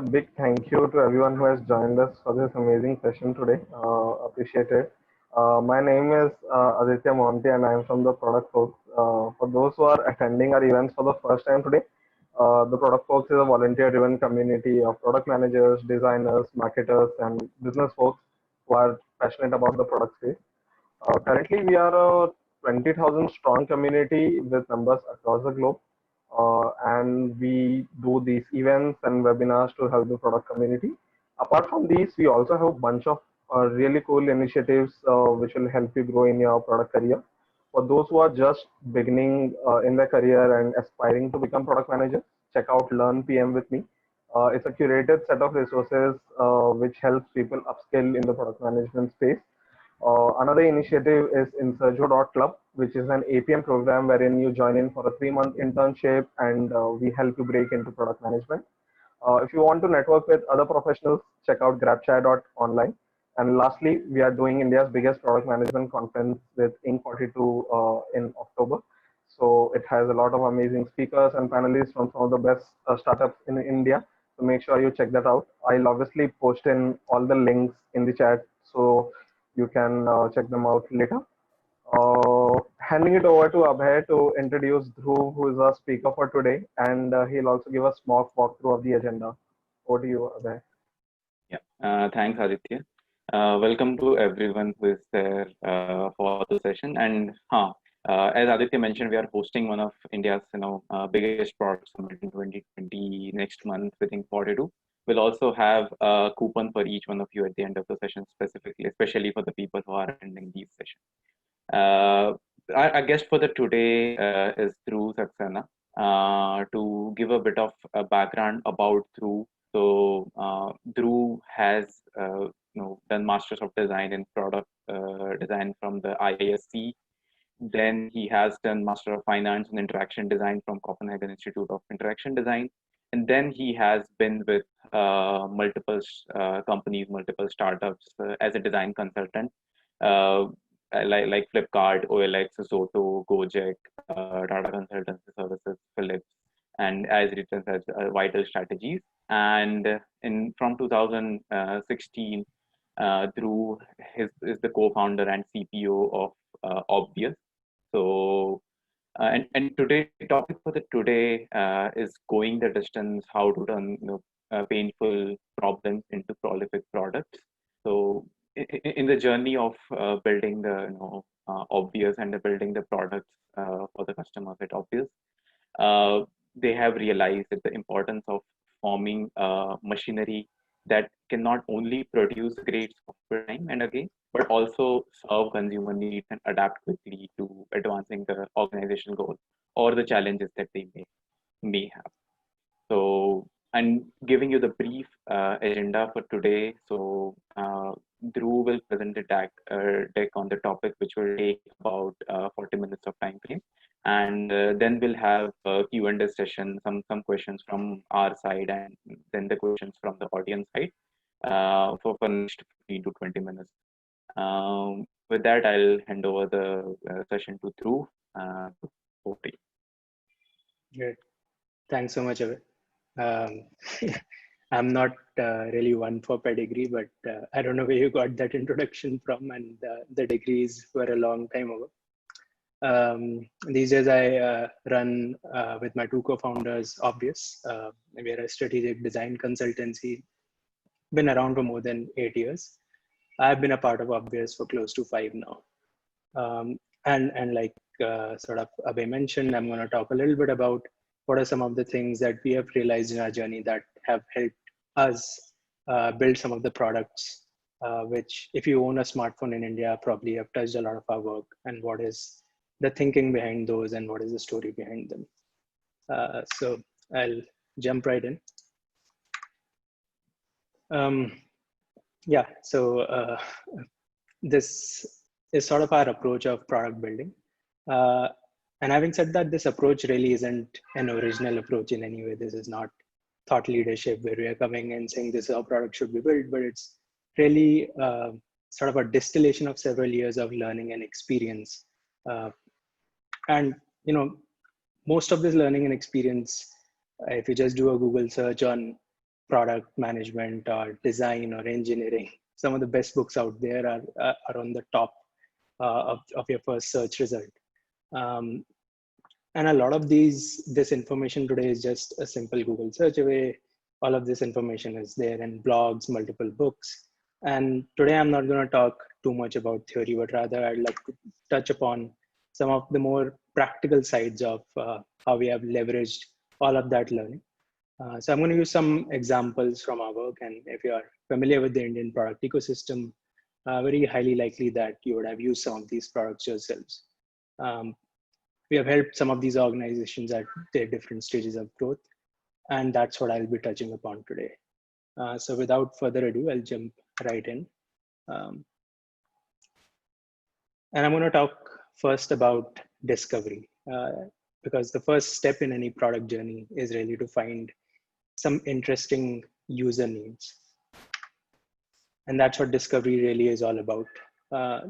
big thank you to everyone who has joined us for this amazing session today. Appreciate it. My name is Aditya Monty and I am from the Product Folks. For those who are attending our events for the first time today, the Product Folks is a volunteer-driven community of product managers, designers, marketers, and business folks who are passionate about the product space. Currently, we are a 20,000 strong community with members across the globe. And we do these events and webinars to help the product community. Apart from these, we also have a bunch of really cool initiatives which will help you grow in your product career. For those who are just beginning in their career and aspiring to become product managers, check out Learn PM with me. It's a curated set of resources which helps people upskill in the product management space. Another initiative is Insurjo.club, which is an APM program wherein you join in for a 3-month internship and we help you break into product management. If you want to network with other professionals, check out grabchat.online. And lastly, we are doing India's biggest product management conference with Inc. 42 in October. So it has a lot of amazing speakers and panelists from some of the best startups in India. So make sure you check that out. I'll obviously post in all the links in the chat so you can check them out later. Handing it over to Abhay to introduce Dhruv, who is our speaker for today, and he'll also give a small walkthrough of the agenda. Over to you, Abhay. Yeah, thanks, Aditya. Welcome to everyone who is there for the session. And as Aditya mentioned, we are hosting one of India's biggest product summit in 2020 next month within 42. We'll also have a coupon for each one of you at the end of the session, specifically, especially for the people who are attending these sessions. Our guest for the today is Dhruv Saxena to give a bit of a background about Dhruv. So Dhruv has done Masters of Design in Product Design from the IISc. Then he has done Master of Finance in Interaction Design from Copenhagen Institute of Interaction Design. And then he has been with multiple companies, multiple startups as a design consultant, like Flipkart, OLX, Zoto, GoJek, Tata Consultancy Services, Philips, and as written as Vital Strategies. And from 2016, Dhruv is the co-founder and CPO of Obvious. So. And today topic for the today is going the distance, how to turn painful problems into prolific products. So in the journey of building the Obvious and building the products for the customers at Obvious, they have realized that the importance of forming machinery that can not only produce great software time and again, but also serve consumer needs and adapt quickly to advancing the organizational goals or the challenges that they may have. So, and giving you the brief agenda for today. So, Dhruv will present the deck on the topic, which will take about 40 minutes of time frame. And then we'll have a Q&A session, some questions from our side, and then the questions from the audience side for next 15 to 20 minutes. With that, I'll hand over the session to Dhruv. Great. Thanks so much, Abhay. I'm not really one for pedigree, but I don't know where you got that introduction from, and the degrees were a long time ago. These days I run with my two co-founders, Obvious. We are a strategic design consultancy, been around for more than 8 years. I've been a part of Obvious for close to 5 now. And like sort of Abhay mentioned, I'm going to talk a little bit about what are some of the things that we have realized in our journey that have helped us build some of the products, which if you own a smartphone in India, probably have touched a lot of our work, and what is the thinking behind those and what is the story behind them. So I'll jump right in. Yeah, so this is sort of our approach of product building. And having said that, this approach really isn't an original approach in any way. This is not thought leadership where we are coming and saying this is how product should be built, but it's really sort of a distillation of several years of learning and experience. And most of this learning and experience, if you just do a Google search on product management or design or engineering, some of the best books out there are on the top of your first search result. And a lot of this information today is just a simple Google search away. All of this information is there in blogs, multiple books. And today I'm not going to talk too much about theory, but rather I'd like to touch upon some of the more practical sides of how we have leveraged all of that learning. So I'm going to use some examples from our work. And if you are familiar with the Indian product ecosystem, very highly likely that you would have used some of these products yourselves. We have helped some of these organizations at their different stages of growth. And that's what I'll be touching upon today. So without further ado, I'll jump right in. And I'm going to talk first about discovery, because the first step in any product journey is really to find some interesting user needs. And that's what discovery really is all about.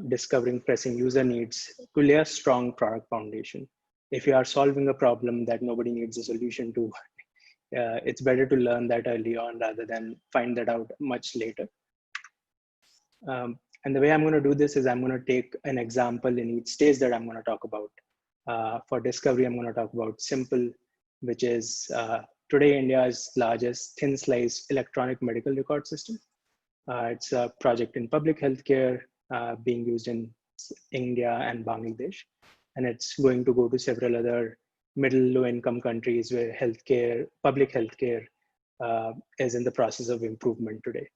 Discovering pressing user needs to lay a strong product foundation. If you are solving a problem that nobody needs a solution to, it's better to learn that early on rather than find that out much later. And the way I'm going to do this is I'm going to take an example in each stage that I'm going to talk about. For discovery, I'm going to talk about Simple, which is today India's largest thin slice electronic medical record system. It's a project in public healthcare being used in India and Bangladesh. And it's going to go to several other middle low income countries where healthcare, public healthcare is in the process of improvement today.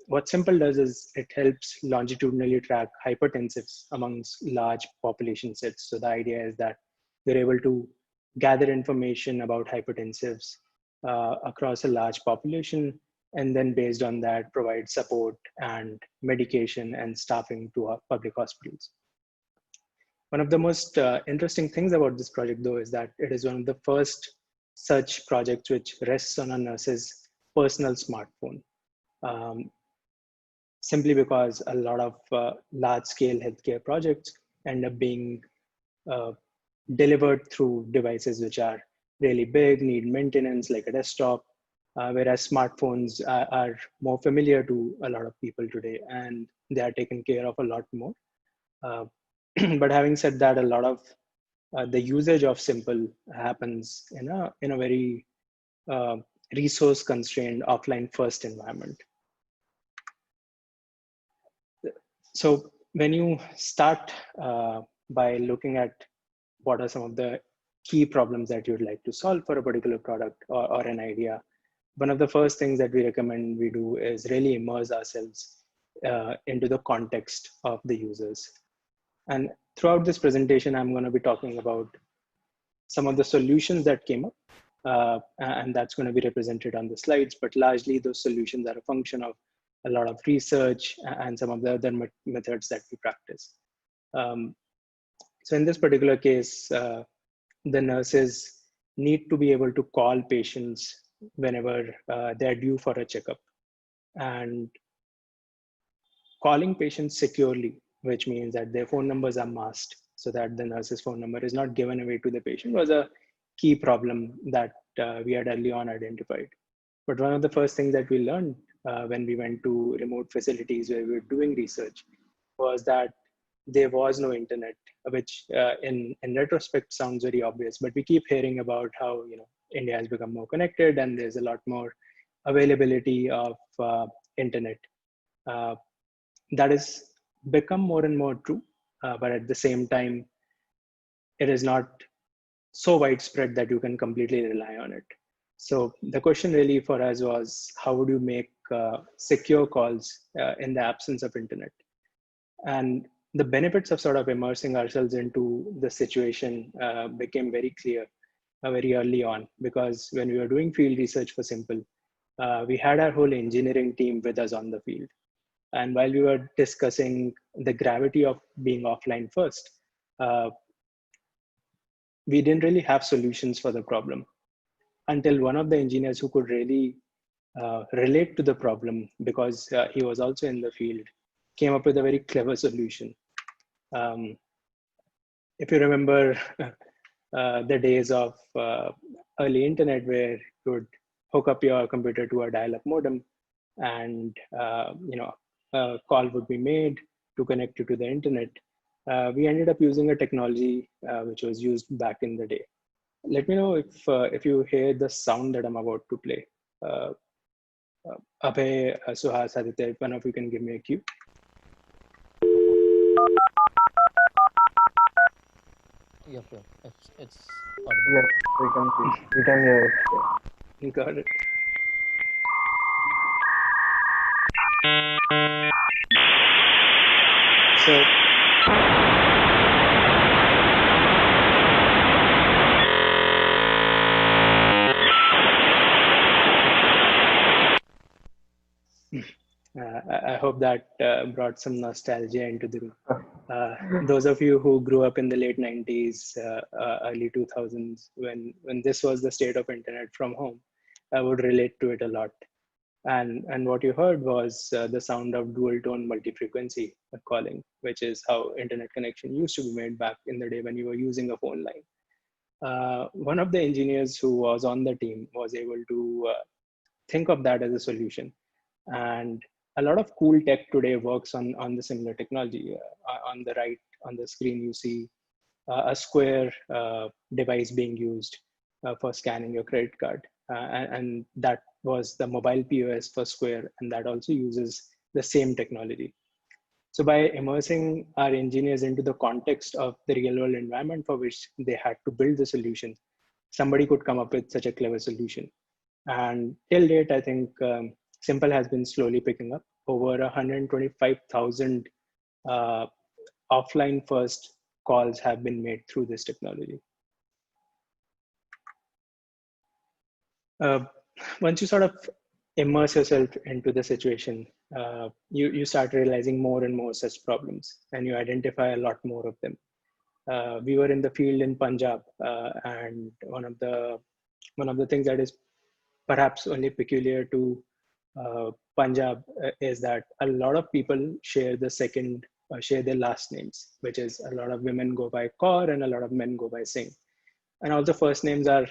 What Simple does is it helps longitudinally track hypertensives amongst large population sets. So the idea is that they're able to gather information about hypertensives across a large population, and then based on that, provide support and medication and staffing to our public hospitals. One of the most interesting things about this project, though, is that it is one of the first such projects which rests on a nurse's personal smartphone. Simply because a lot of large-scale healthcare projects end up being delivered through devices which are really big, need maintenance like a desktop, whereas smartphones are more familiar to a lot of people today, and they are taken care of a lot more. But having said that, a lot of the usage of Simple happens in a very resource-constrained offline-first environment. So when you start by looking at what are some of the key problems that you'd like to solve for a particular product or an idea, one of the first things that we recommend we do is really immerse ourselves into the context of the users. And throughout this presentation, I'm going to be talking about some of the solutions that came up, and that's going to be represented on the slides, but largely those solutions are a function of a lot of research and some of the other methods that we practice. So in this particular case, the nurses need to be able to call patients whenever they're due for a checkup. And calling patients securely, which means that their phone numbers are masked so that the nurse's phone number is not given away to the patient, was a key problem that we had early on identified. But one of the first things that we learned when we went to remote facilities where we were doing research was that there was no internet, which in retrospect sounds very obvious, but we keep hearing about how India has become more connected and there's a lot more availability of internet. That has become more and more true, but at the same time, it is not so widespread that you can completely rely on it. So the question really for us was, how would you make secure calls in the absence of internet? And the benefits of sort of immersing ourselves into the situation became very clear very early on, because when we were doing field research for Simple, we had our whole engineering team with us on the field. And while we were discussing the gravity of being offline first, we didn't really have solutions for the problem until one of the engineers who could really relate to the problem, because he was also in the field, came up with a very clever solution. If you remember the days of early internet where you would hook up your computer to a dial-up modem, and a call would be made to connect you to the internet. We ended up using a technology which was used back in the day. Let me know if you hear the sound that I'm about to play. Abhay, Suhas, Aditya, if one of you can give me a cue. Yep, it's audible. Yes, we can see. We can hear it. You got it. So I hope that brought some nostalgia into the room. Those of you who grew up in the late 90s, early 2000s, when this was the state of internet from home, I would relate to it a lot. And what you heard was the sound of dual tone multi-frequency calling, which is how internet connection used to be made back in the day when you were using a phone line. One of the engineers who was on the team was able to think of that as a solution. And a lot of cool tech today works on the similar technology. On the right, on the screen, you see a Square device being used for scanning your credit card. And that was the mobile POS for Square, and that also uses the same technology. So by immersing our engineers into the context of the real world environment for which they had to build the solution, somebody could come up with such a clever solution. And till date, I think Simple has been slowly picking up. Over 125,000 offline first calls have been made through this technology. Once you sort of immerse yourself into the situation, you start realizing more and more such problems, and you identify a lot more of them. We were in the field in Punjab, and one of the things that is perhaps only peculiar to Punjab is that a lot of people share their last names, which is a lot of women go by Kaur and a lot of men go By Singh. And also first names are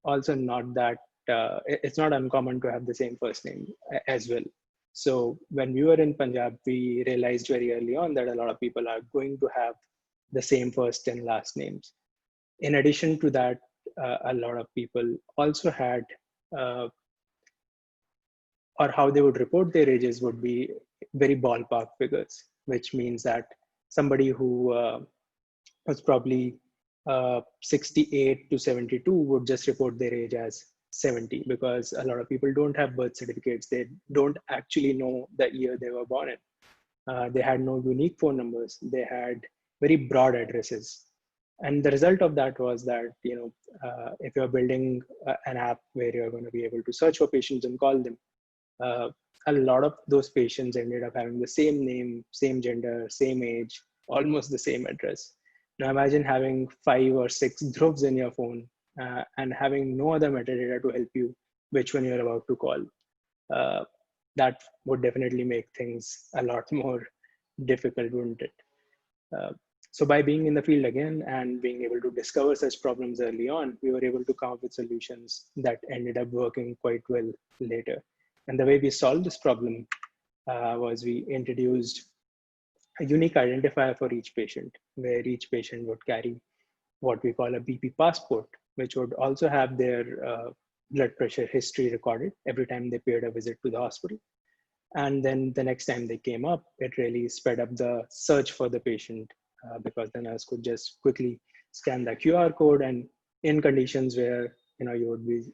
also not that, it's not uncommon to have the same first name as well. So when we were in Punjab, we realized very early on that a lot of people are going to have the same first and last names. In addition to that, a lot of people also had or how they would report their ages would be very ballpark figures, which means that somebody who was probably 68 to 72 would just report their age as 70, because a lot of people don't have birth certificates. They don't actually know the year they were born in. They had no unique phone numbers. They had very broad addresses. And the result of that was that, if you're building an app where you're going to be able to search for patients and call them, a lot of those patients ended up having the same name, same gender, same age, almost the same address. Now imagine having 5 or 6 Dhruvs in your phone and having no other metadata to help you which one you're about to call. That would definitely make things a lot more difficult, wouldn't it? So by being in the field again and being able to discover such problems early on, we were able to come up with solutions that ended up working quite well later. And the way we solved this problem was we introduced a unique identifier for each patient, where each patient would carry what we call a BP passport, which would also have their blood pressure history recorded every time they paid a visit to the hospital. And then the next time they came up, it really sped up the search for the patient because the nurse could just quickly scan the QR code. And in conditions where you would be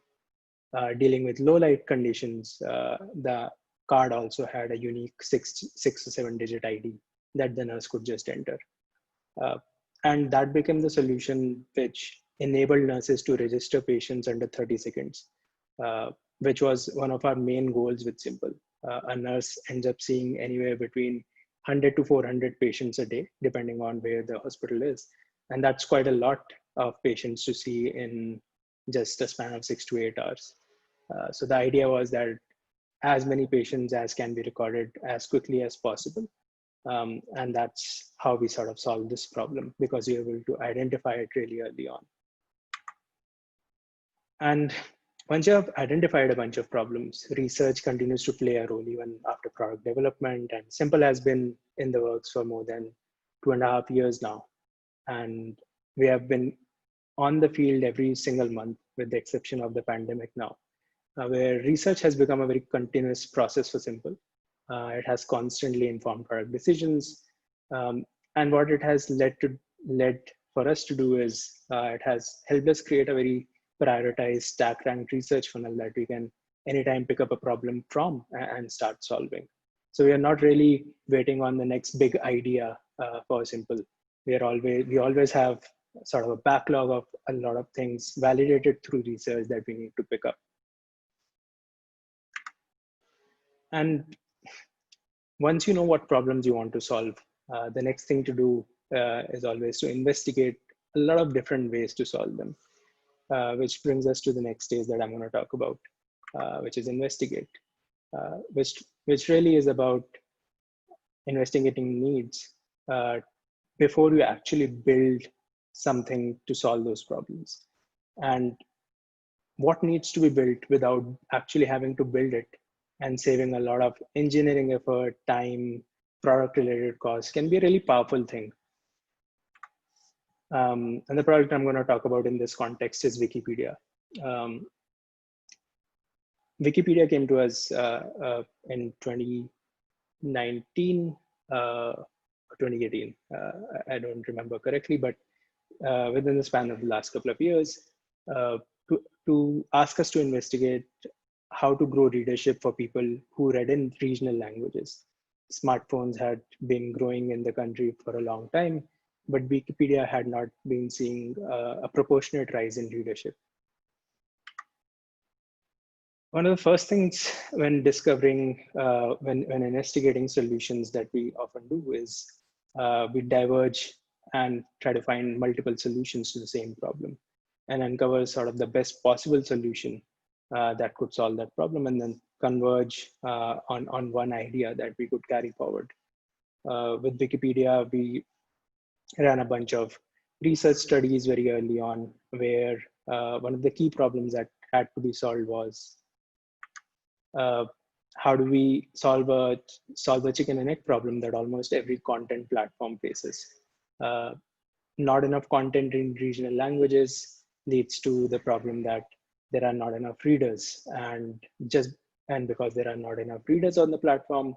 dealing with low light conditions, the card also had a unique 6 or 7 digit ID that the nurse could just enter. And that became the solution which enabled nurses to register patients under 30 seconds, which was one of our main goals with Simple. A nurse ends up seeing anywhere between 100 to 400 patients a day, depending on where the hospital is. And that's quite a lot of patients to see in just a span of 6 to 8 hours. So the idea was that as many patients as can be recorded as quickly as possible. And that's how we sort of solved this problem, because we were able to identify it really early on. And once you have identified a bunch of problems, research continues to play a role even after product development. And Simple has been in the works for more than 2.5 years now. And we have been on the field every single month, with the exception of the pandemic now, where research has become a very continuous process for Simple. It has constantly informed product decisions. And what it has led for us to do is it has helped us create a very prioritized stack ranked research funnel that we can anytime pick up a problem from and start solving. So we are not really waiting on the next big idea for Simple. We always have sort of a backlog of a lot of things validated through research that we need to pick up. And once you know what problems you want to solve, the next thing to do is always to investigate a lot of different ways to solve them, which brings us to the next stage that I'm going to talk about, which is investigate, which really is about investigating needs before you actually build something to solve those problems. And what needs to be built without actually having to build it and saving a lot of engineering effort, time, product related costs can be a really powerful thing. And the product I'm going to talk about in this context is Wikipedia. Wikipedia came to us in 2019, 2018. I don't remember correctly, but within the span of the last couple of years, to ask us to investigate how to grow readership for people who read in regional languages. Smartphones had been growing in the country for a long time, but Wikipedia had not been seeing a proportionate rise in readership. One of the first things when discovering, when investigating solutions that we often do is we diverge and try to find multiple solutions to the same problem and uncover sort of the best possible solution that could solve that problem, and then converge on one idea that we could carry forward. With Wikipedia, we ran a bunch of research studies very early on, where one of the key problems that had to be solved was how do we solve a chicken and egg problem that almost every content platform faces. Not enough content in regional languages leads to the problem that there are not enough readers, and because there are not enough readers on the platform,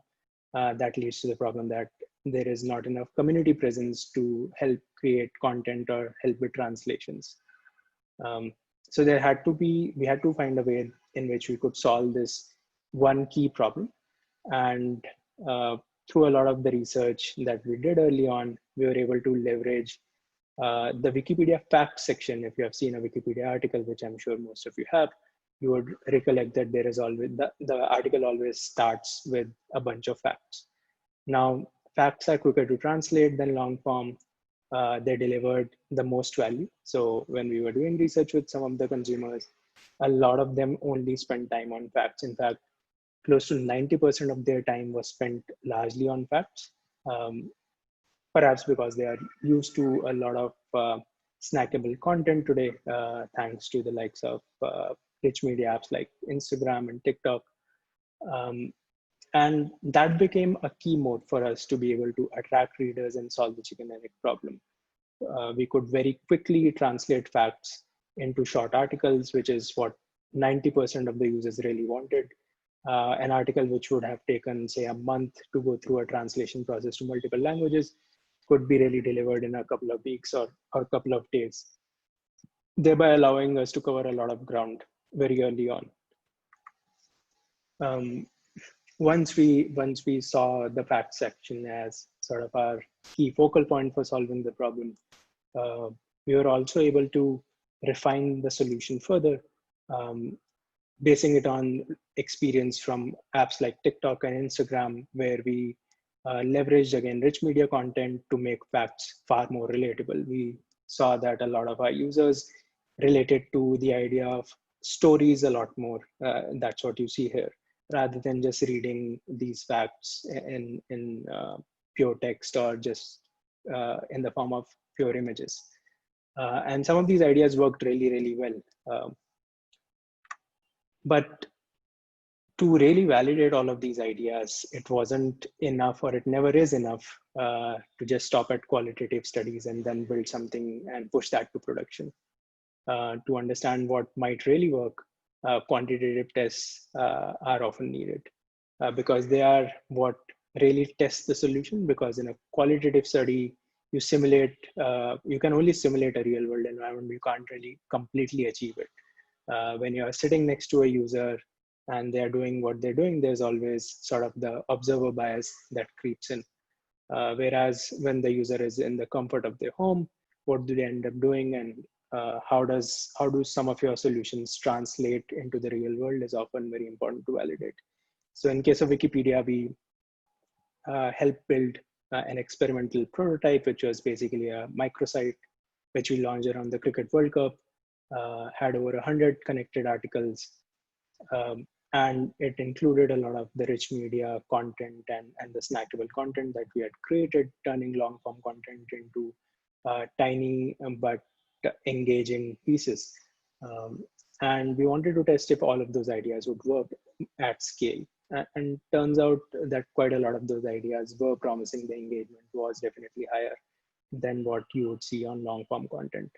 that leads to the problem that there is not enough community presence to help create content or help with translations. So we had to find a way in which we could solve this one key problem. And through a lot of the research that we did early on, we were able to leverage the Wikipedia fact section. If you have seen a Wikipedia article, which I'm sure most of you have, you would recollect that there is always the article always starts with a bunch of facts. Now, facts are quicker to translate than long form. They delivered the most value. So when we were doing research with some of the consumers, a lot of them only spent time on facts. In fact, close to 90% of their time was spent largely on facts. Perhaps because they are used to a lot of snackable content today, thanks to the likes of rich media apps like Instagram and TikTok. And that became a key mode for us to be able to attract readers and solve the chicken and egg problem. We could very quickly translate facts into short articles, which is what 90% of the users really wanted. An article which would have taken, say, a month to go through a translation process to multiple languages could be really delivered in a couple of weeks or a couple of days, thereby allowing us to cover a lot of ground very early on. Once we saw the fact section as sort of our key focal point for solving the problem, we were also able to refine the solution further, basing it on experience from apps like TikTok and Instagram, where we leveraged again rich media content to make facts far more relatable. We saw that a lot of our users related to the idea of stories a lot more. That's what you see here, rather than just reading these facts in pure text or just in the form of pure images. And some of these ideas worked really, really well. But to really validate all of these ideas, it wasn't enough, or it never is enough, to just stop at qualitative studies and then build something and push that to production. To understand what might really work, quantitative tests are often needed, because they are what really tests the solution. Because in a qualitative study, you simulate, you can only simulate a real world environment. You can't really completely achieve it. When you're sitting next to a user and they're doing what they're doing, there's always sort of the observer bias that creeps in. Whereas when the user is in the comfort of their home, what do they end up doing, and how do some of your solutions translate into the real world is often very important to validate. So in case of Wikipedia, we helped build an experimental prototype, which was basically a microsite, which we launched around the Cricket World Cup. Had over 100 connected articles, and it included a lot of the rich media content and the snackable content that we had created, turning long form content into tiny but engaging pieces. And we wanted to test if all of those ideas would work at scale. And turns out that quite a lot of those ideas were promising. The engagement was definitely higher than what you would see on long form content.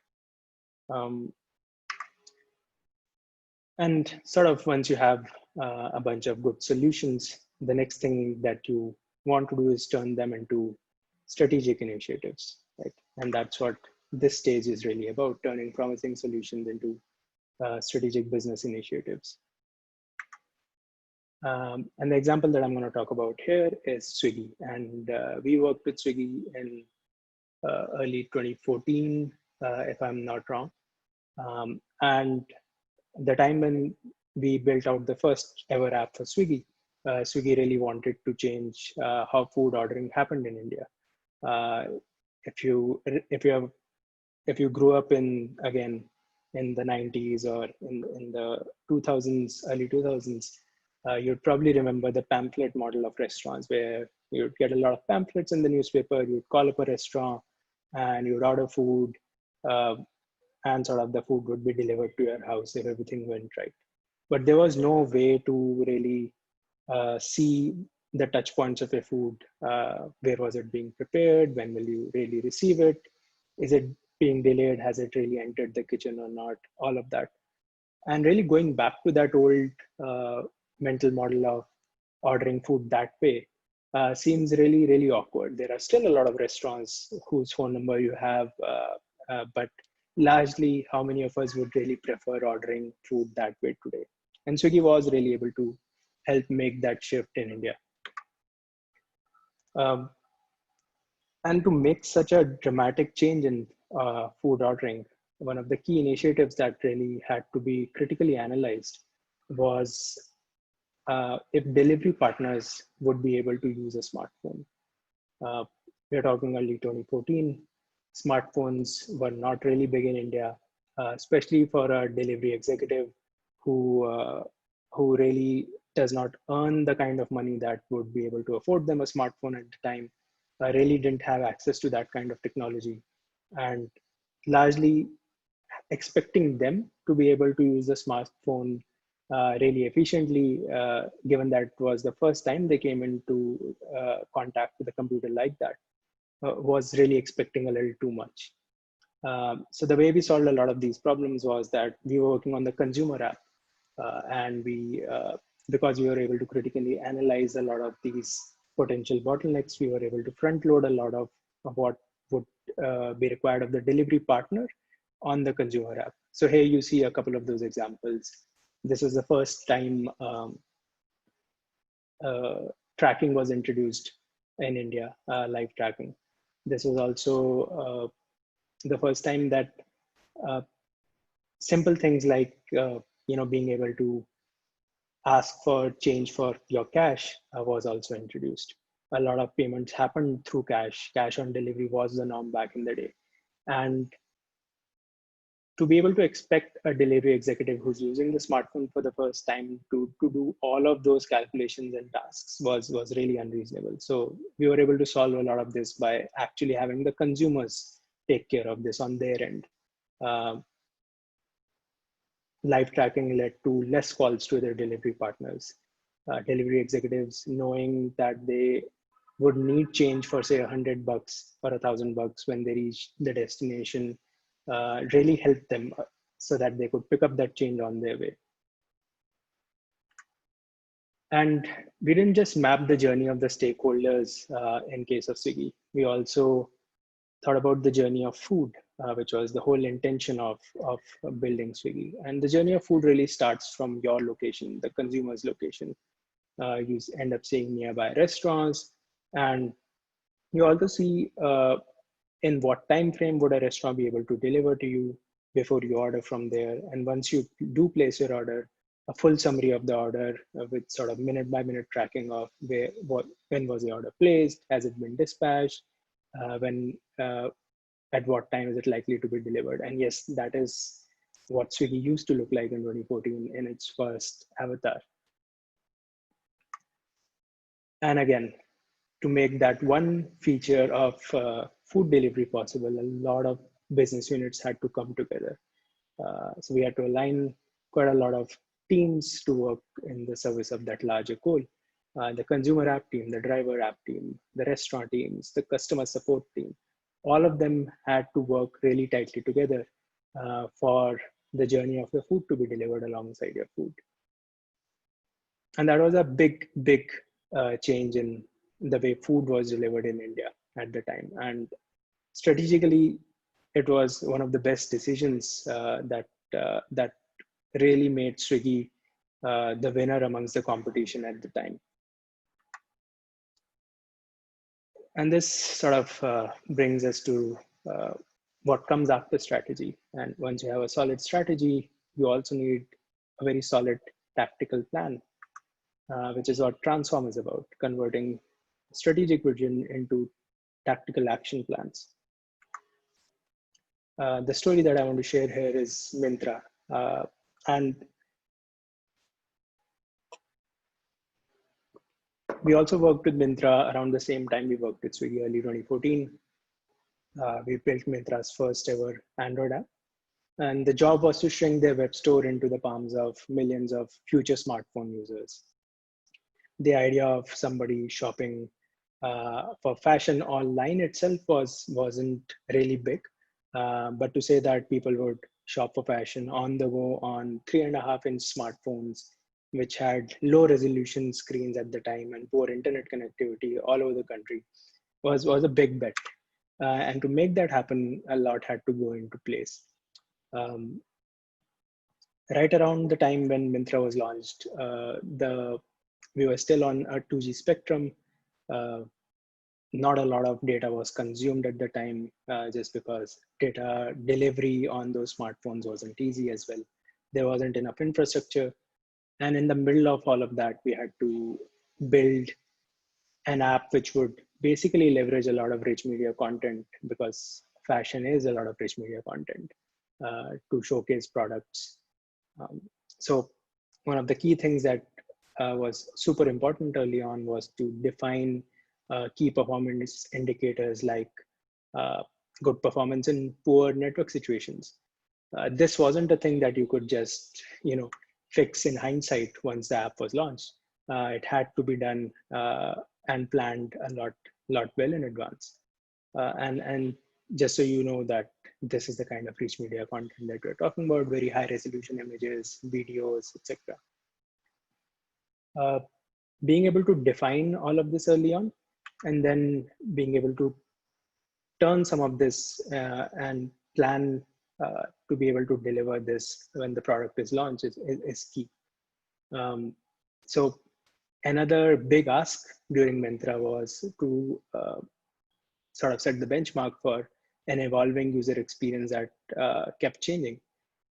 And sort of once you have a bunch of good solutions, the next thing that you want to do is turn them into strategic initiatives, right? And that's what this stage is really about, turning promising solutions into strategic business initiatives. And the example that I'm going to talk about here is Swiggy. And we worked with Swiggy in early 2014, if I'm not wrong. And the time when we built out the first ever app for Swiggy, Swiggy really wanted to change how food ordering happened in India. If you grew up in the 90s or in the 2000s, early 2000s, you'd probably remember the pamphlet model of restaurants, where you'd get a lot of pamphlets in the newspaper, you'd call up a restaurant and you'd order food, and sort of the food would be delivered to your house if everything went right. But there was no way to really see the touch points of your food. Where was it being prepared? When will you really receive it? Is it being delayed? Has it really entered the kitchen or not? All of that. And really going back to that old mental model of ordering food that way seems really, really awkward. There are still a lot of restaurants whose phone number you have, but largely, how many of us would really prefer ordering food that way today? And Swiggy was really able to help make that shift in India. And to make such a dramatic change in food ordering, one of the key initiatives that really had to be critically analyzed was if delivery partners would be able to use a smartphone. We're talking early 2014. Smartphones were not really big in India, especially for a delivery executive who really does not earn the kind of money that would be able to afford them a smartphone at the time. Really didn't have access to that kind of technology, and largely expecting them to be able to use the smartphone really efficiently, given that it was the first time they came into contact with a computer like that, was really expecting a little too much. So the way we solved a lot of these problems was that we were working on the consumer app, and because we were able to critically analyze a lot of these potential bottlenecks, we were able to front load a lot of what would be required of the delivery partner on the consumer app. So here you see a couple of those examples. This is the first time tracking was introduced in India, live tracking. This was also the first time that simple things like being able to ask for change for your cash was also introduced. A lot of payments happened through cash. Cash on delivery was the norm back in the day. And to be able to expect a delivery executive who's using the smartphone for the first time to do all of those calculations and tasks was really unreasonable. So we were able to solve a lot of this by actually having the consumers take care of this on their end. live tracking led to less calls to their delivery partners. Delivery executives knowing that they would need change for say $100 or $1,000 when they reach the destination really helped them so that they could pick up that change on their way. And we didn't just map the journey of the stakeholders in case of Swiggy. We also thought about the journey of food, which was the whole intention of building Swiggy. And the journey of food really starts from your location, the consumer's location. You end up seeing nearby restaurants, and you also see in what time frame would a restaurant be able to deliver to you before you order from there. And once you do place your order, a full summary of the order with sort of minute by minute tracking of when was the order placed, has it been dispatched, at what time is it likely to be delivered. And yes, that is what Swiggy used to look like in 2014 in its first avatar. And again, to make that one feature of food delivery possible, a lot of business units had to come together. So we had to align quite a lot of teams to work in the service of that larger goal. The consumer app team, the driver app team, the restaurant teams, the customer support team, all of them had to work really tightly together for the journey of the food to be delivered alongside your food. And that was a big change in the way food was delivered in India at the time. And strategically, it was one of the best decisions that really made Swiggy the winner amongst the competition at the time. And this sort of brings us to what comes after strategy. And once you have a solid strategy, you also need a very solid tactical plan, which is what Transform is about, converting strategic vision into tactical action plans. The story that I want to share here is Myntra. And we also worked with Myntra around the same time we worked with Swiggy, early 2014. We built Myntra's first ever Android app. And the job was to shrink their web store into the palms of millions of future smartphone users. The idea of somebody shopping for fashion online itself wasn't really big. But to say that people would shop for fashion on the go on 3.5-inch smartphones, which had low resolution screens at the time and poor internet connectivity all over the country, was a big bet. And to make that happen, a lot had to go into place. Right around the time when Myntra was launched, we were still on a 2G spectrum. Not a lot of data was consumed at the time, just because data delivery on those smartphones wasn't easy as well. There wasn't enough infrastructure. And in the middle of all of that, we had to build an app which would basically leverage a lot of rich media content, because fashion is a lot of rich media content, to showcase products. So one of the key things that was super important early on was to define key performance indicators like good performance in poor network situations. This wasn't a thing that you could just, fix in hindsight once the app was launched. It had to be done and planned a lot well in advance. And just so you know that this is the kind of rich media content that we're talking about, very high resolution images, videos, etc. Being able to define all of this early on, and then being able to turn some of this and plan to be able to deliver this when the product is launched is key. So another big ask during Myntra was to sort of set the benchmark for an evolving user experience that kept changing.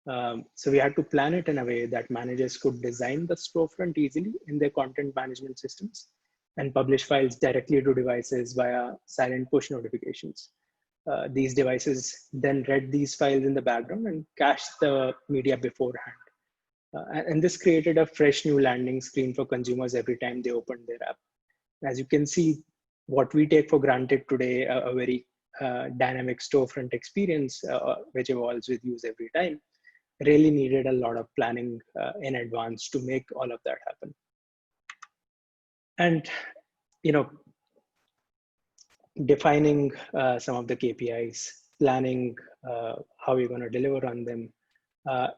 So we had to plan it in a way that managers could design the storefront easily in their content management systems and publish files directly to devices via silent push notifications. These devices then read these files in the background and cached the media beforehand. And this created a fresh new landing screen for consumers every time they opened their app. As you can see, what we take for granted today, a very dynamic storefront experience, which evolves with use every time, really needed a lot of planning in advance to make all of that happen. And, defining some of the KPIs, planning how you're going to deliver on them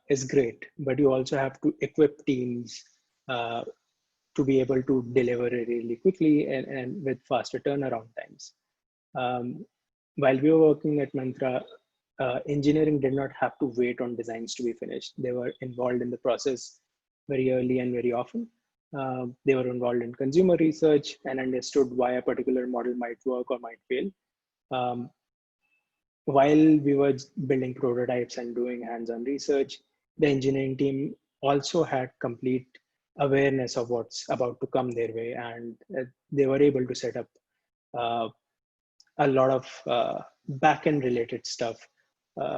is great, but you also have to equip teams to be able to deliver it really quickly and with faster turnaround times. While we were working at Myntra, engineering did not have to wait on designs to be finished. They were involved in the process very early and very often. They were involved in consumer research and understood why a particular model might work or might fail. While we were building prototypes and doing hands-on research, the engineering team also had complete awareness of what's about to come their way, and they were able to set up a lot of back-end related stuff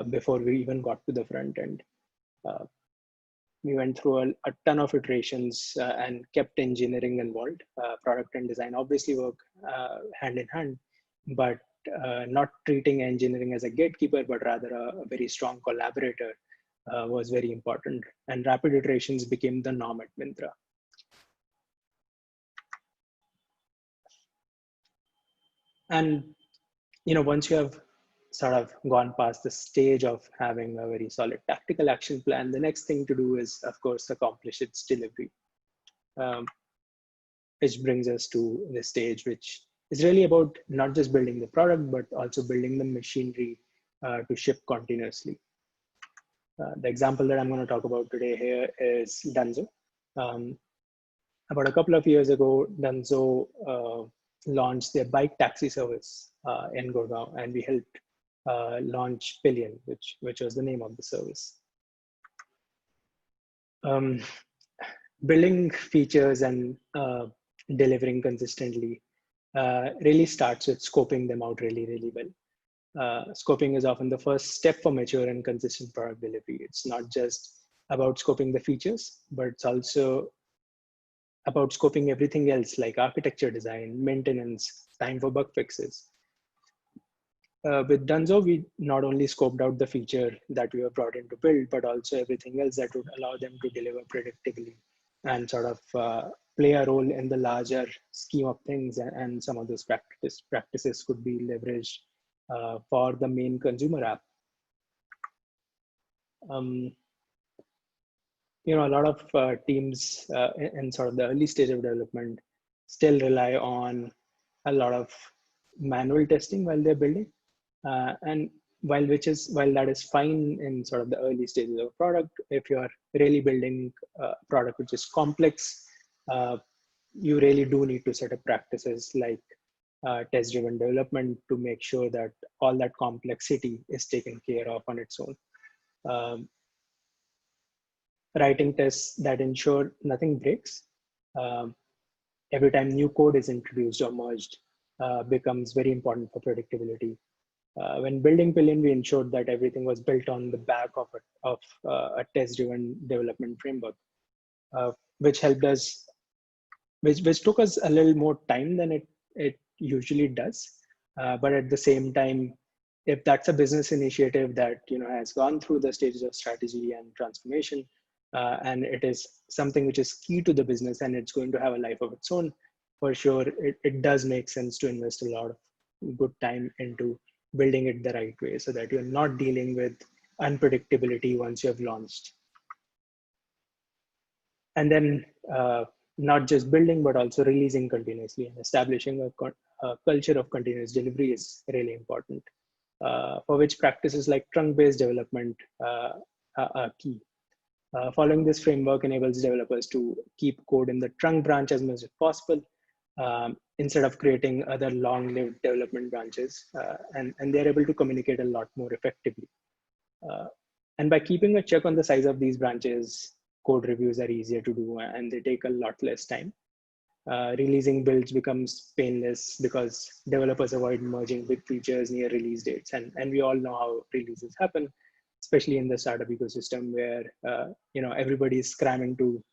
before we even got to the front end. We went through a ton of iterations and kept engineering involved. Product and design obviously work hand in hand, but not treating engineering as a gatekeeper, but rather a very strong collaborator was very important. And rapid iterations became the norm at Myntra. And once you have sort of gone past the stage of having a very solid tactical action plan, the next thing to do is, of course, accomplish its delivery. Which brings us to the stage, which is really about not just building the product, but also building the machinery to ship continuously. The example that I'm going to talk about today here is Dunzo. About a couple of years ago, Dunzo launched their bike taxi service in Gurgaon, and we helped launch Pillion, which was the name of the service. Building features and delivering consistently really starts with scoping them out really, really well. Scoping is often the first step for mature and consistent product delivery. It's not just about scoping the features, but it's also about scoping everything else like architecture design, maintenance, time for bug fixes. With Dunzo, we not only scoped out the feature that we were brought in to build, but also everything else that would allow them to deliver predictably and sort of play a role in the larger scheme of things. And some of those practices could be leveraged for the main consumer app. A lot of teams in sort of the early stage of development still rely on a lot of manual testing while they're building. And while that is fine in sort of the early stages of product, if you're really building a product which is complex, you really do need to set up practices like test-driven development to make sure that all that complexity is taken care of on its own. Writing tests that ensure nothing breaks every time new code is introduced or merged becomes very important for predictability. When building Pillion, we ensured that everything was built on the back of a test-driven development framework, which helped us, which took us a little more time than it usually does. But at the same time, if that's a business initiative that has gone through the stages of strategy and transformation, and it is something which is key to the business and it's going to have a life of its own, for sure, it does make sense to invest a lot of good time into building it the right way so that you're not dealing with unpredictability once you have launched. And then not just building, but also releasing continuously and establishing a culture of continuous delivery is really important, for which practices like trunk-based development are key. Following this framework enables developers to keep code in the trunk branch as much as possible, instead of creating other long-lived development branches, and they're able to communicate a lot more effectively. And by keeping a check on the size of these branches, code reviews are easier to do and they take a lot less time. Releasing builds becomes painless because developers avoid merging big features near release dates. And we all know how releases happen, especially in the startup ecosystem where everybody's cramming to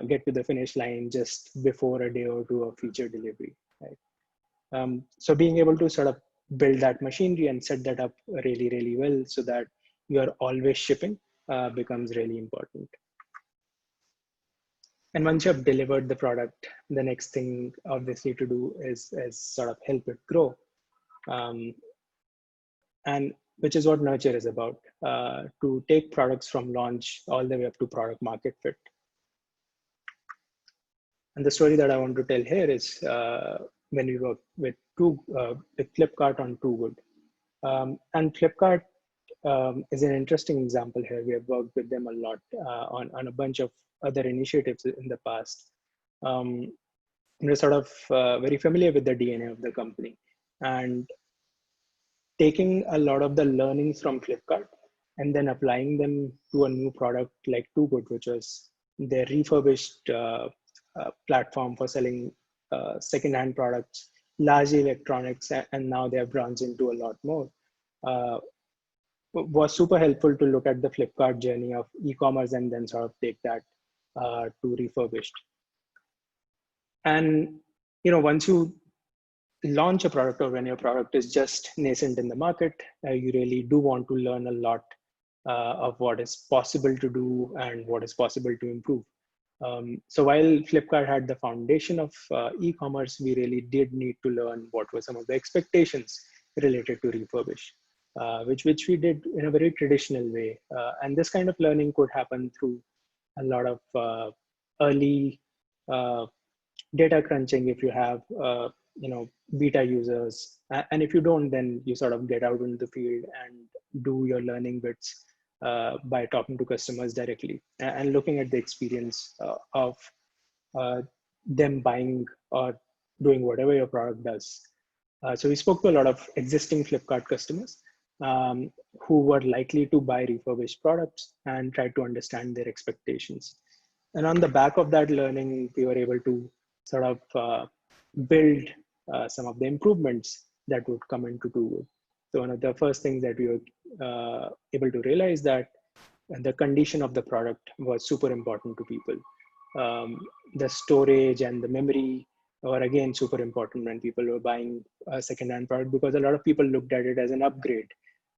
get to the finish line just before a day or two of feature delivery. Right? So being able to sort of build that machinery and set that up really, really well so that you're always shipping becomes really important. And once you have delivered the product, the next thing obviously to do is sort of help it grow. And which is what nurture is about, to take products from launch all the way up to product market fit. And the story that I want to tell here is when we work with Flipkart on Too Good. And Flipkart is an interesting example here. We have worked with them a lot on a bunch of other initiatives in the past. We're sort of very familiar with the DNA of the company, and taking a lot of the learnings from Flipkart and then applying them to a new product like Too Good, which was their refurbished platform for selling second-hand products, largely electronics, and now they have branched into a lot more. Was super helpful to look at the Flipkart journey of e-commerce and then sort of take that to refurbished. And once you launch a product, or when your product is just nascent in the market, you really do want to learn a lot of what is possible to do and what is possible to improve. So while Flipkart had the foundation of e-commerce, we really did need to learn what were some of the expectations related to refurbish, which we did in a very traditional way. And this kind of learning could happen through a lot of early data crunching if you have beta users, and if you don't, then you sort of get out into the field and do your learning bits by talking to customers directly and looking at the experience of them buying or doing whatever your product does. So we spoke to a lot of existing Flipkart customers who were likely to buy refurbished products and tried to understand their expectations. And on the back of that learning, we were able to sort of build some of the improvements that would come into Too Good. So one of the first things that we were able to realize that the condition of the product was super important to people. The storage and the memory were again super important when people were buying a second-hand product, because a lot of people looked at it as an upgrade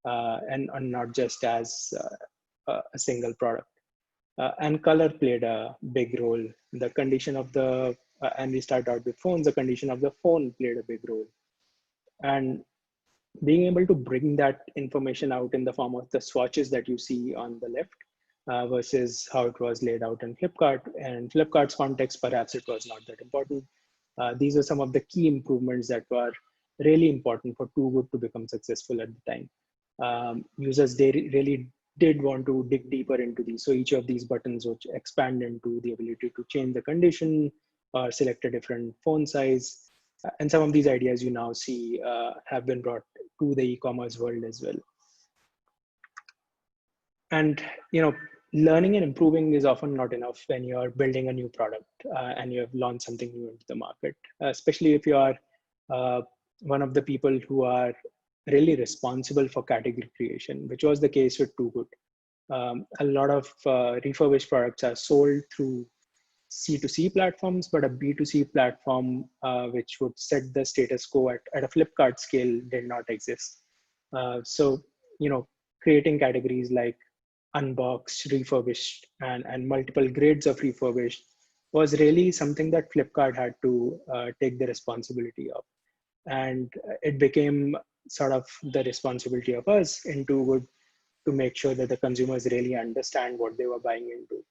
and not just as a single product. And color played a big role. The condition of the, and we start out with phones, the condition of the phone played a big role. And being able to bring that information out in the form of the swatches that you see on the left versus how it was laid out in Flipkart. And Flipkart's context, perhaps it was not that important. These are some of the key improvements that were really important for Too Good to become successful at the time. Users, they really did want to dig deeper into these. So each of these buttons which expand into the ability to change the condition or select a different phone size. And some of these ideas you now see have been brought to the e-commerce world as well. And learning and improving is often not enough when you're building a new product and you have launched something new into the market, especially if you are one of the people who are really responsible for category creation, which was the case with Too Good. A lot of refurbished products are sold through C2C platforms, but a B2C platform which would set the status quo at a Flipkart scale did not exist. So, creating categories like unboxed, refurbished, and multiple grades of refurbished was really something that Flipkart had to take the responsibility of. And it became sort of the responsibility of us in Too Good to make sure that the consumers really understand what they were buying into.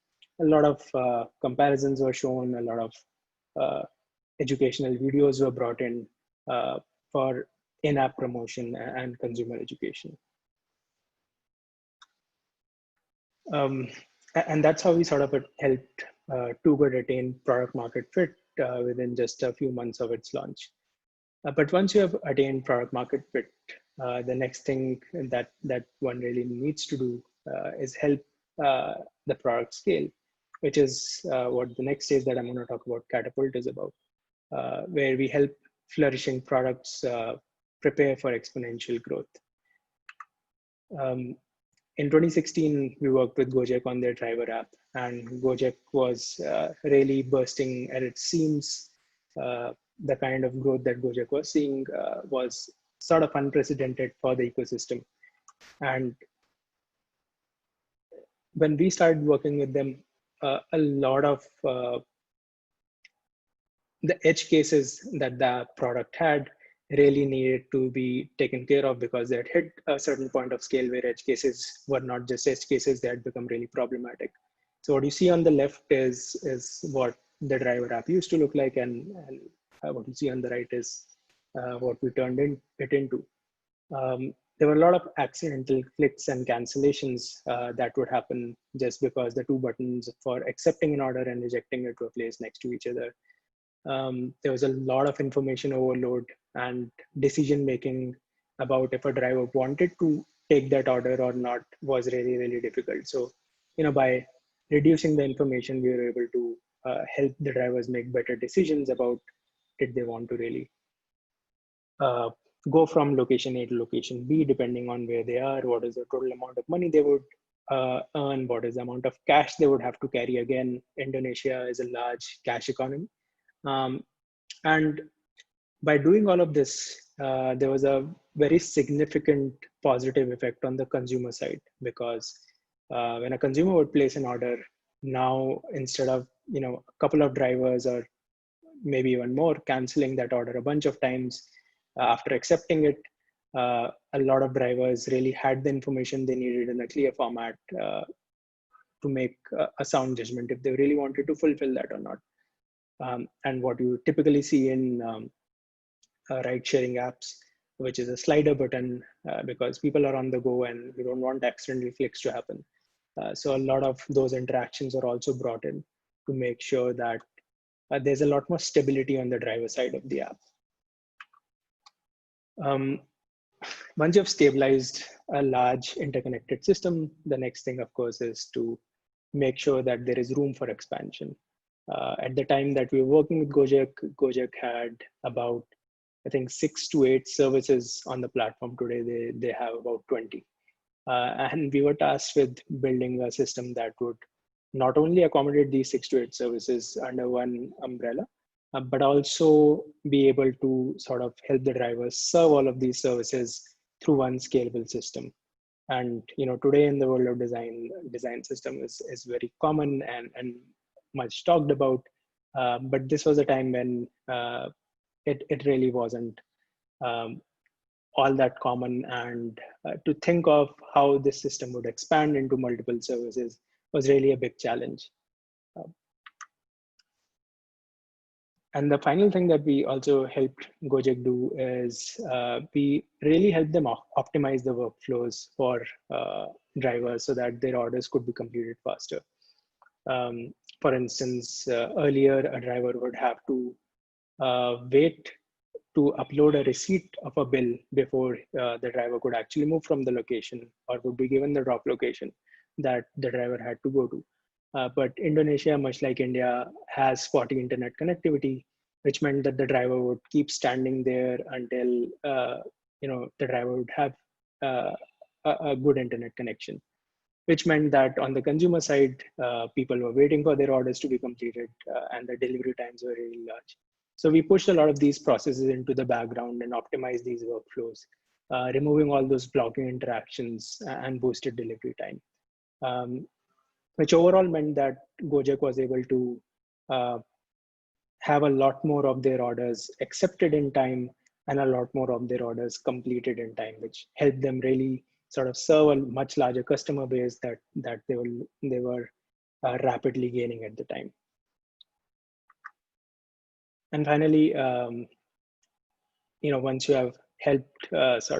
A lot of comparisons were shown, a lot of educational videos were brought in for in-app promotion and consumer education. And that's how we sort of helped Too Good attain product market fit within just a few months of its launch. But once you have attained product market fit, the next thing that one really needs to do is help the product scale, which is what the next stage that I'm going to talk about, Catapult, is about, where we help flourishing products prepare for exponential growth. In 2016, we worked with Go-Jek on their driver app, and Go-Jek was really bursting at its seams. The kind of growth that Go-Jek was seeing was sort of unprecedented for the ecosystem. And when we started working with them, a lot of the edge cases that the product had really needed to be taken care of, because they had hit a certain point of scale where edge cases were not just edge cases, they had become really problematic. So what you see on the left is what the driver app used to look like, and what you see on the right is what we turned it into. There were a lot of accidental clicks and cancellations that would happen just because the two buttons for accepting an order and rejecting it were placed next to each other. There was a lot of information overload and decision making about if a driver wanted to take that order or not was really, really difficult. So, by reducing the information, we were able to help the drivers make better decisions about did they want to really go from location A to location B, depending on where they are, what is the total amount of money they would earn, what is the amount of cash they would have to carry. Again, Indonesia is a large cash economy. And by doing all of this, there was a very significant positive effect on the consumer side, because when a consumer would place an order, now instead of a couple of drivers or maybe even more canceling that order a bunch of times after accepting it, a lot of drivers really had the information they needed in a clear format to make a sound judgment if they really wanted to fulfill that or not. And what you typically see in ride-sharing apps, which is a slider button, because people are on the go and you don't want accidental clicks to happen. So a lot of those interactions are also brought in to make sure that there's a lot more stability on the driver side of the app. Once you've stabilized a large interconnected system, the next thing, of course, is to make sure that there is room for expansion. At the time that we were working with GoJek, GoJek had about, I think, 6 to 8 services on the platform. Today, they have about 20. And we were tasked with building a system that would not only accommodate these 6 to 8 services under one umbrella, but also be able to sort of help the drivers serve all of these services through one scalable system. And today in the world of design system is very common and much talked about, but this was a time when it really wasn't all that common, and to think of how this system would expand into multiple services was really a big challenge. And the final thing that we also helped GoJek do is we really helped them optimize the workflows for drivers so that their orders could be completed faster. For instance, earlier a driver would have to wait to upload a receipt of a bill before the driver could actually move from the location or would be given the drop location that the driver had to go to. But Indonesia, much like India, has spotty internet connectivity, which meant that the driver would keep standing there until the driver would have a good internet connection, which meant that on the consumer side, people were waiting for their orders to be completed and the delivery times were really large. So we pushed a lot of these processes into the background and optimized these workflows, removing all those blocking interactions and boosted delivery time. Which overall meant that GoJek was able to have a lot more of their orders accepted in time and a lot more of their orders completed in time, which helped them really sort of serve a much larger customer base that they were rapidly gaining at the time. And finally, once you have helped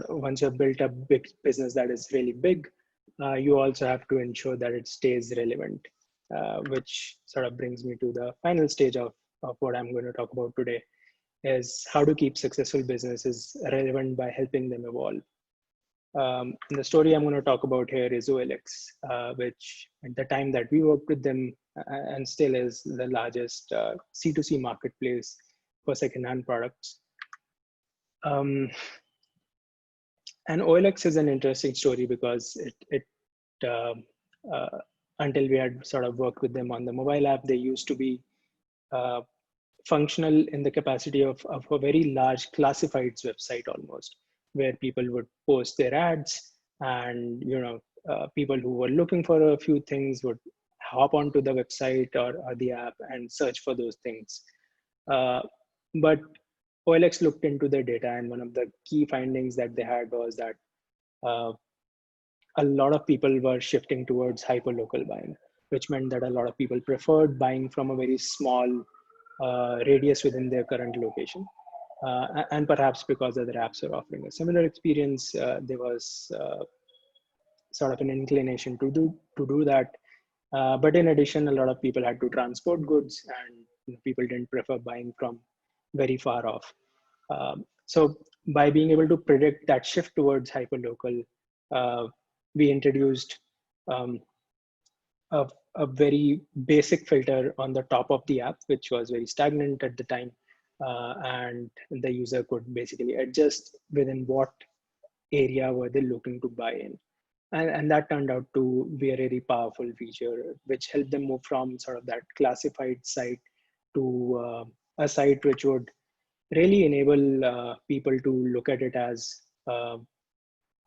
once you have built a big business that is really big, you also have to ensure that it stays relevant, which sort of brings me to the final stage of what I'm going to talk about today, is how to keep successful businesses relevant by helping them evolve. The story I'm going to talk about here is OLX, which at the time that we worked with them and still is the largest C2C marketplace for secondhand products. And OLX is an interesting story because until we had sort of worked with them on the mobile app, they used to be functional in the capacity of a very large classifieds website almost, where people would post their ads and people who were looking for a few things would hop onto the website or the app and search for those things. But OLX looked into the data, and one of the key findings that they had was that a lot of people were shifting towards hyperlocal buying, which meant that a lot of people preferred buying from a very small radius within their current location. And perhaps because other apps are offering a similar experience, there was sort of an inclination to do that. But in addition, a lot of people had to transport goods, and people didn't prefer buying from very far off. So by being able to predict that shift towards hyperlocal, we introduced a very basic filter on the top of the app, which was very stagnant at the time. And the user could basically adjust within what area were they looking to buy in. And that turned out to be a really powerful feature, which helped them move from sort of that classified site to a site which would really enable people to look at it as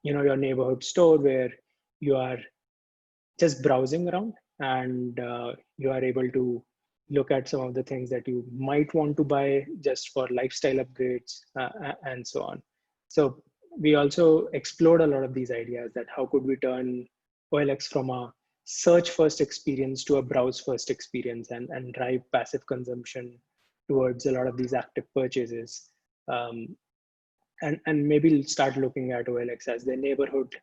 your neighborhood store, where you are just browsing around, and you are able to look at some of the things that you might want to buy just for lifestyle upgrades and so on. So we also explored a lot of these ideas, that how could we turn OLX from a search first experience to a browse first experience, and drive passive consumption towards a lot of these active purchases. And maybe start looking at OLX as their neighborhood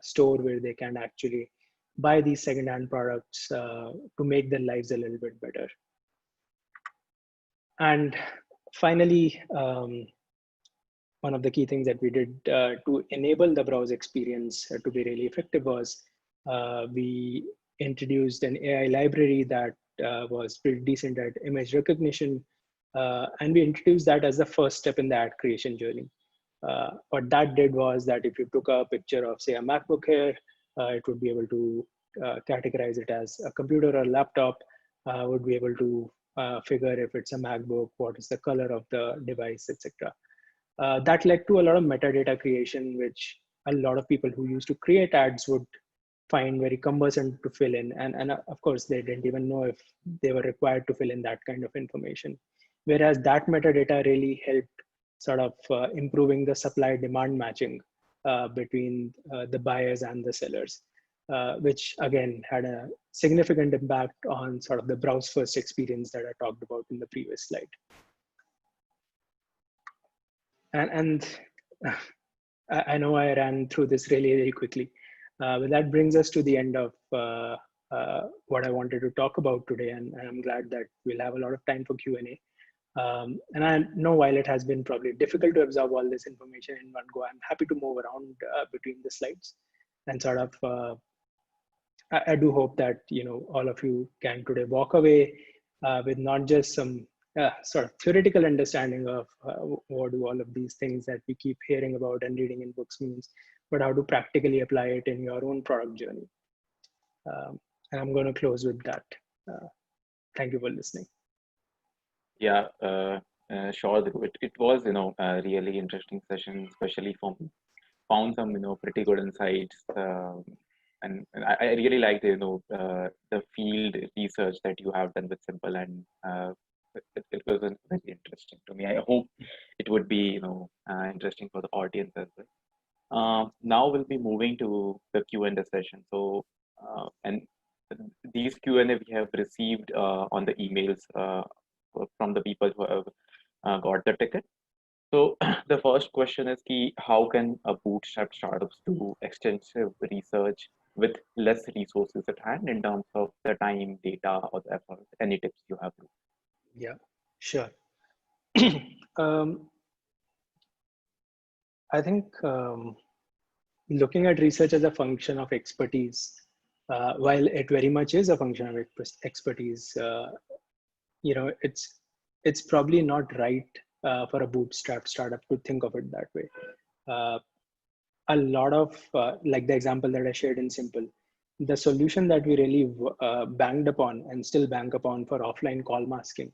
store, where they can actually buy these secondhand products to make their lives a little bit better. And finally, one of the key things that we did to enable the browse experience to be really effective was we introduced an AI library that was pretty decent at image recognition. And we introduced that as the first step in the ad creation journey. What that did was that if you took a picture of, say, a MacBook here, it would be able to categorize it as a computer or laptop, would be able to figure if it's a MacBook, what is the color of the device, etc. That led to a lot of metadata creation, which a lot of people who used to create ads would find very cumbersome to fill in. And of course, they didn't even know if they were required to fill in that kind of information. Whereas that metadata really helped sort of improving the supply-demand matching between the buyers and the sellers, which again had a significant impact on sort of the browse-first experience that I talked about in the previous slide. And I know I ran through this really, really quickly, but that brings us to the end of what I wanted to talk about today, and I'm glad that we'll have a lot of time for Q&A. And I know while it has been probably difficult to absorb all this information in one go, I'm happy to move around between the slides, and sort of, I do hope that, all of you can today walk away with not just some sort of theoretical understanding of what do all of these things that we keep hearing about and reading in books means, but how to practically apply it in your own product journey. And I'm going to close with that. Thank you for listening. Yeah, sure. It was, a really interesting session, especially for me. Found some, pretty good insights. And I really liked, the field research that you have done with Simple, and it was very interesting to me. I hope it would be, interesting for the audience as well. Now we'll be moving to the Q&A session. So, and these Q&A we have received on the emails from the people who have got the ticket. So the first question is, how can a bootstrap startups do extensive research with less resources at hand in terms of the time, data, or the effort? Any tips you have? Yeah, sure. I think looking at research as a function of expertise, while it very much is a function of expertise, it's probably not right for a bootstrap startup to think of it that way. A lot of, like the example that I shared in Simple, the solution that we really banged upon and still bang upon for offline call masking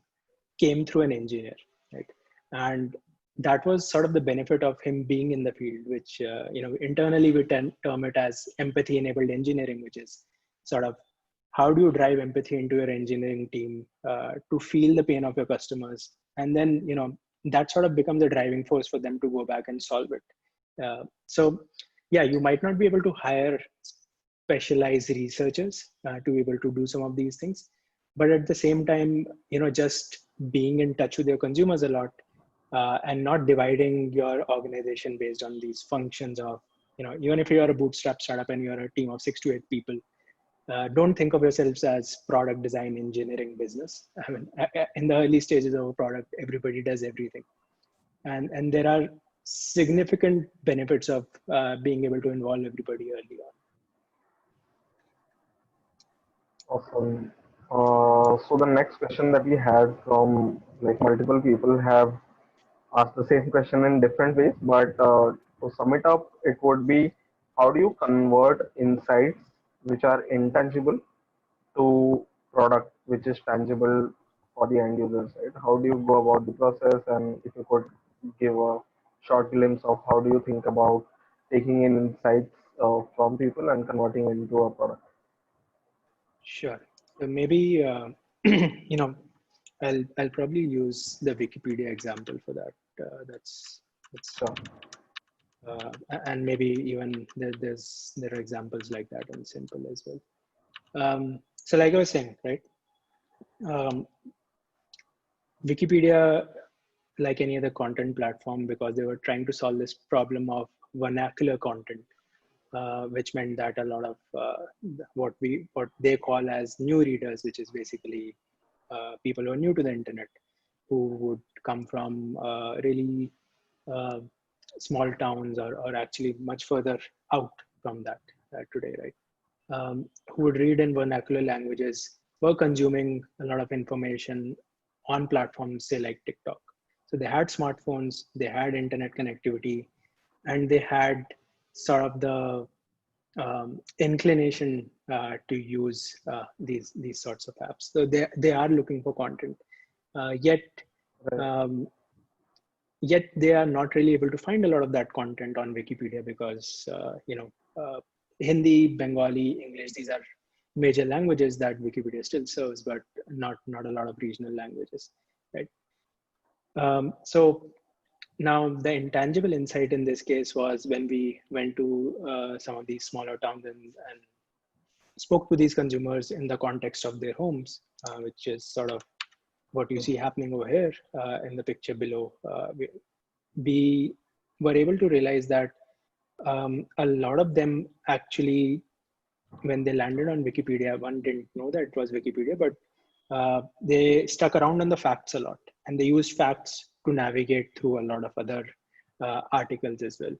came through an engineer, right? And that was sort of the benefit of him being in the field, which internally we term it as empathy enabled engineering, which is sort of how do you drive empathy into your engineering team to feel the pain of your customers, and then that sort of becomes a driving force for them to go back and solve it. So yeah, you might not be able to hire specialized researchers to be able to do some of these things, but at the same time, just being in touch with your consumers a lot, and not dividing your organization based on these functions of, even if you're a bootstrap startup and you're a team of 6 to 8 people, don't think of yourselves as product design engineering business. I mean, in the early stages of a product, everybody does everything. And there are significant benefits of being able to involve everybody early on. Awesome. So the next question that we had from like multiple people have asked the same question in different ways, but to sum it up, it would be how do you convert insights which are intangible to product which is tangible for the end users, right? How do you go about the process? And if you could give a short glimpse of how do you think about taking in insights from people and converting it into a product? Sure. So maybe I'll probably use the Wikipedia example for that. That's Sure. and maybe even there are examples like that in simple as well. So like I was saying, right? Wikipedia, like any other content platform, because they were trying to solve this problem of vernacular content, which meant that a lot of what they call as new readers, which is basically people who are new to the internet, who would come from really small towns or actually much further out from that today, right? Who would read in vernacular languages, were consuming a lot of information on platforms, say like TikTok. So they had smartphones, they had internet connectivity, and they had sort of the inclination to use these sorts of apps. So they are looking for content, yet they are not really able to find a lot of that content on Wikipedia because Hindi, Bengali, English, these are major languages that Wikipedia still serves, but not a lot of regional languages, right? So now the intangible insight in this case was when we went to some of these smaller towns and spoke to these consumers in the context of their homes, which is sort of what you see happening over here in the picture below. We were able to realize that a lot of them actually, when they landed on Wikipedia, one didn't know that it was Wikipedia, but they stuck around on the facts a lot, and they used facts to navigate through a lot of other articles as well.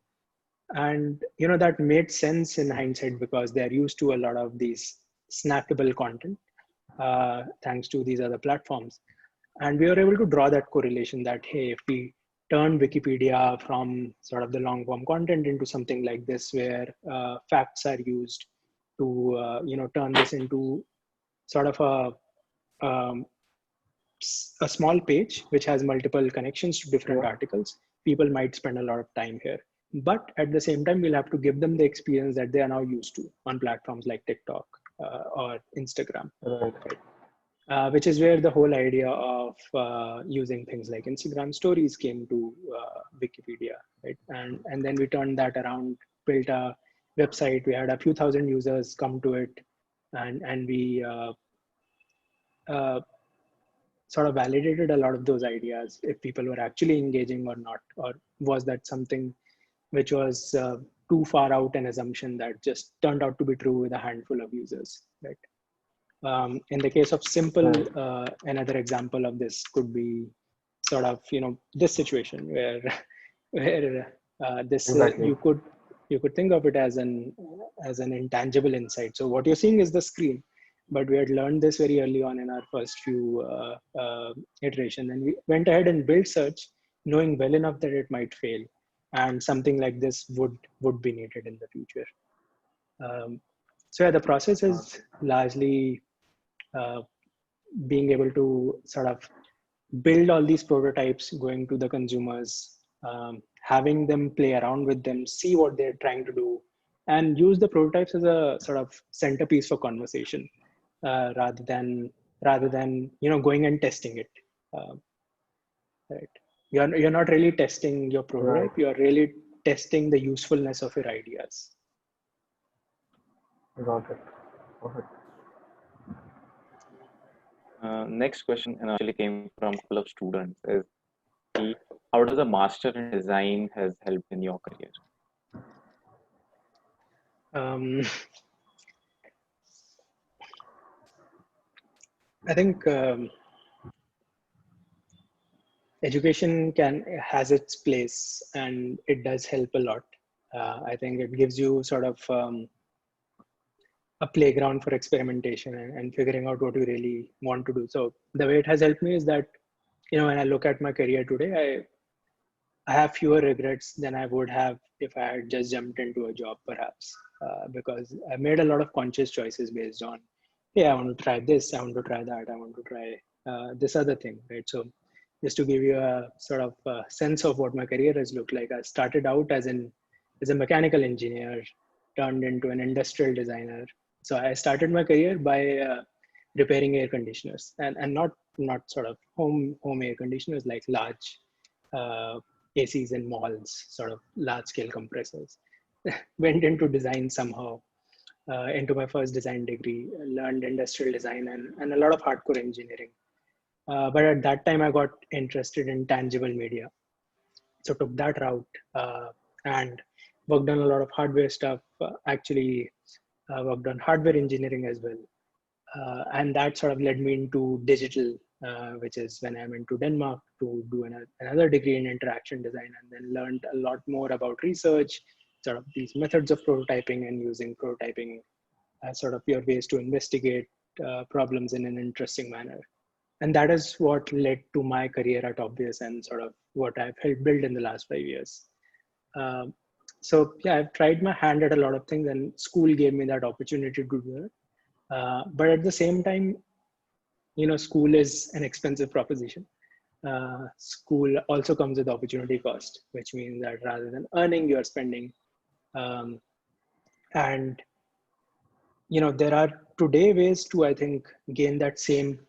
And that made sense in hindsight because they're used to a lot of these snackable content thanks to these other platforms. And we were able to draw that correlation that, hey, if we turn Wikipedia from sort of the long form content into something like this, where facts are used to turn this into sort of a small page which has multiple connections to different articles, people might spend a lot of time here. But at the same time, we'll have to give them the experience that they are now used to on platforms like TikTok or Instagram, right? Which is where the whole idea of using things like Instagram stories came to Wikipedia, right? And then we turned that around, built a website. We had a few thousand users come to it, and we sort of validated a lot of those ideas, if people were actually engaging or not, or was that something which was too far out an assumption that just turned out to be true with a handful of users, right? In the case of simple, another example of this could be sort of this situation where this Exactly. you could think of it as an intangible insight. So what you're seeing is the screen, but we had learned this very early on in our first few iteration, and we went ahead and built search, knowing well enough that it might fail, and something like this would be needed in the future. So yeah, the process is largely being able to sort of build all these prototypes, going to the consumers, having them play around with them, see what they're trying to do, and use the prototypes as a sort of centerpiece for conversation, rather than going and testing it. Right? You're not really testing your prototype. Right. You're really testing the usefulness of your ideas. Got it. Perfect. Next question actually came from a couple of students is how does a master in design has helped in your career? I think education has its place, and it does help a lot. I think it gives you sort of a playground for experimentation and figuring out what you really want to do. So the way it has helped me is that, when I look at my career today, I have fewer regrets than I would have if I had just jumped into a job, perhaps, because I made a lot of conscious choices based on, hey, I want to try this, I want to try that, I want to try this other thing, right? So just to give you a sort of sense of what my career has looked like, I started out as a mechanical engineer, turned into an industrial designer. So I started my career by repairing air conditioners, and not sort of home air conditioners, like large ACs in malls, sort of large scale compressors. Went into design somehow, into my first design degree, learned industrial design and a lot of hardcore engineering. But at that time, I got interested in tangible media. So took that route and worked on a lot of hardware stuff, actually worked on hardware engineering as well. And that sort of led me into digital, which is when I went to Denmark to do another degree in interaction design, and then learned a lot more about research, sort of these methods of prototyping and using prototyping as sort of your ways to investigate problems in an interesting manner. And that is what led to my career at Obvious and sort of what I've helped build in the last 5 years. So yeah, I've tried my hand at a lot of things, and school gave me that opportunity to do that. But at the same time, school is an expensive proposition. School also comes with opportunity cost, which means that rather than earning, you're spending. And there are today ways to, I think, gain that same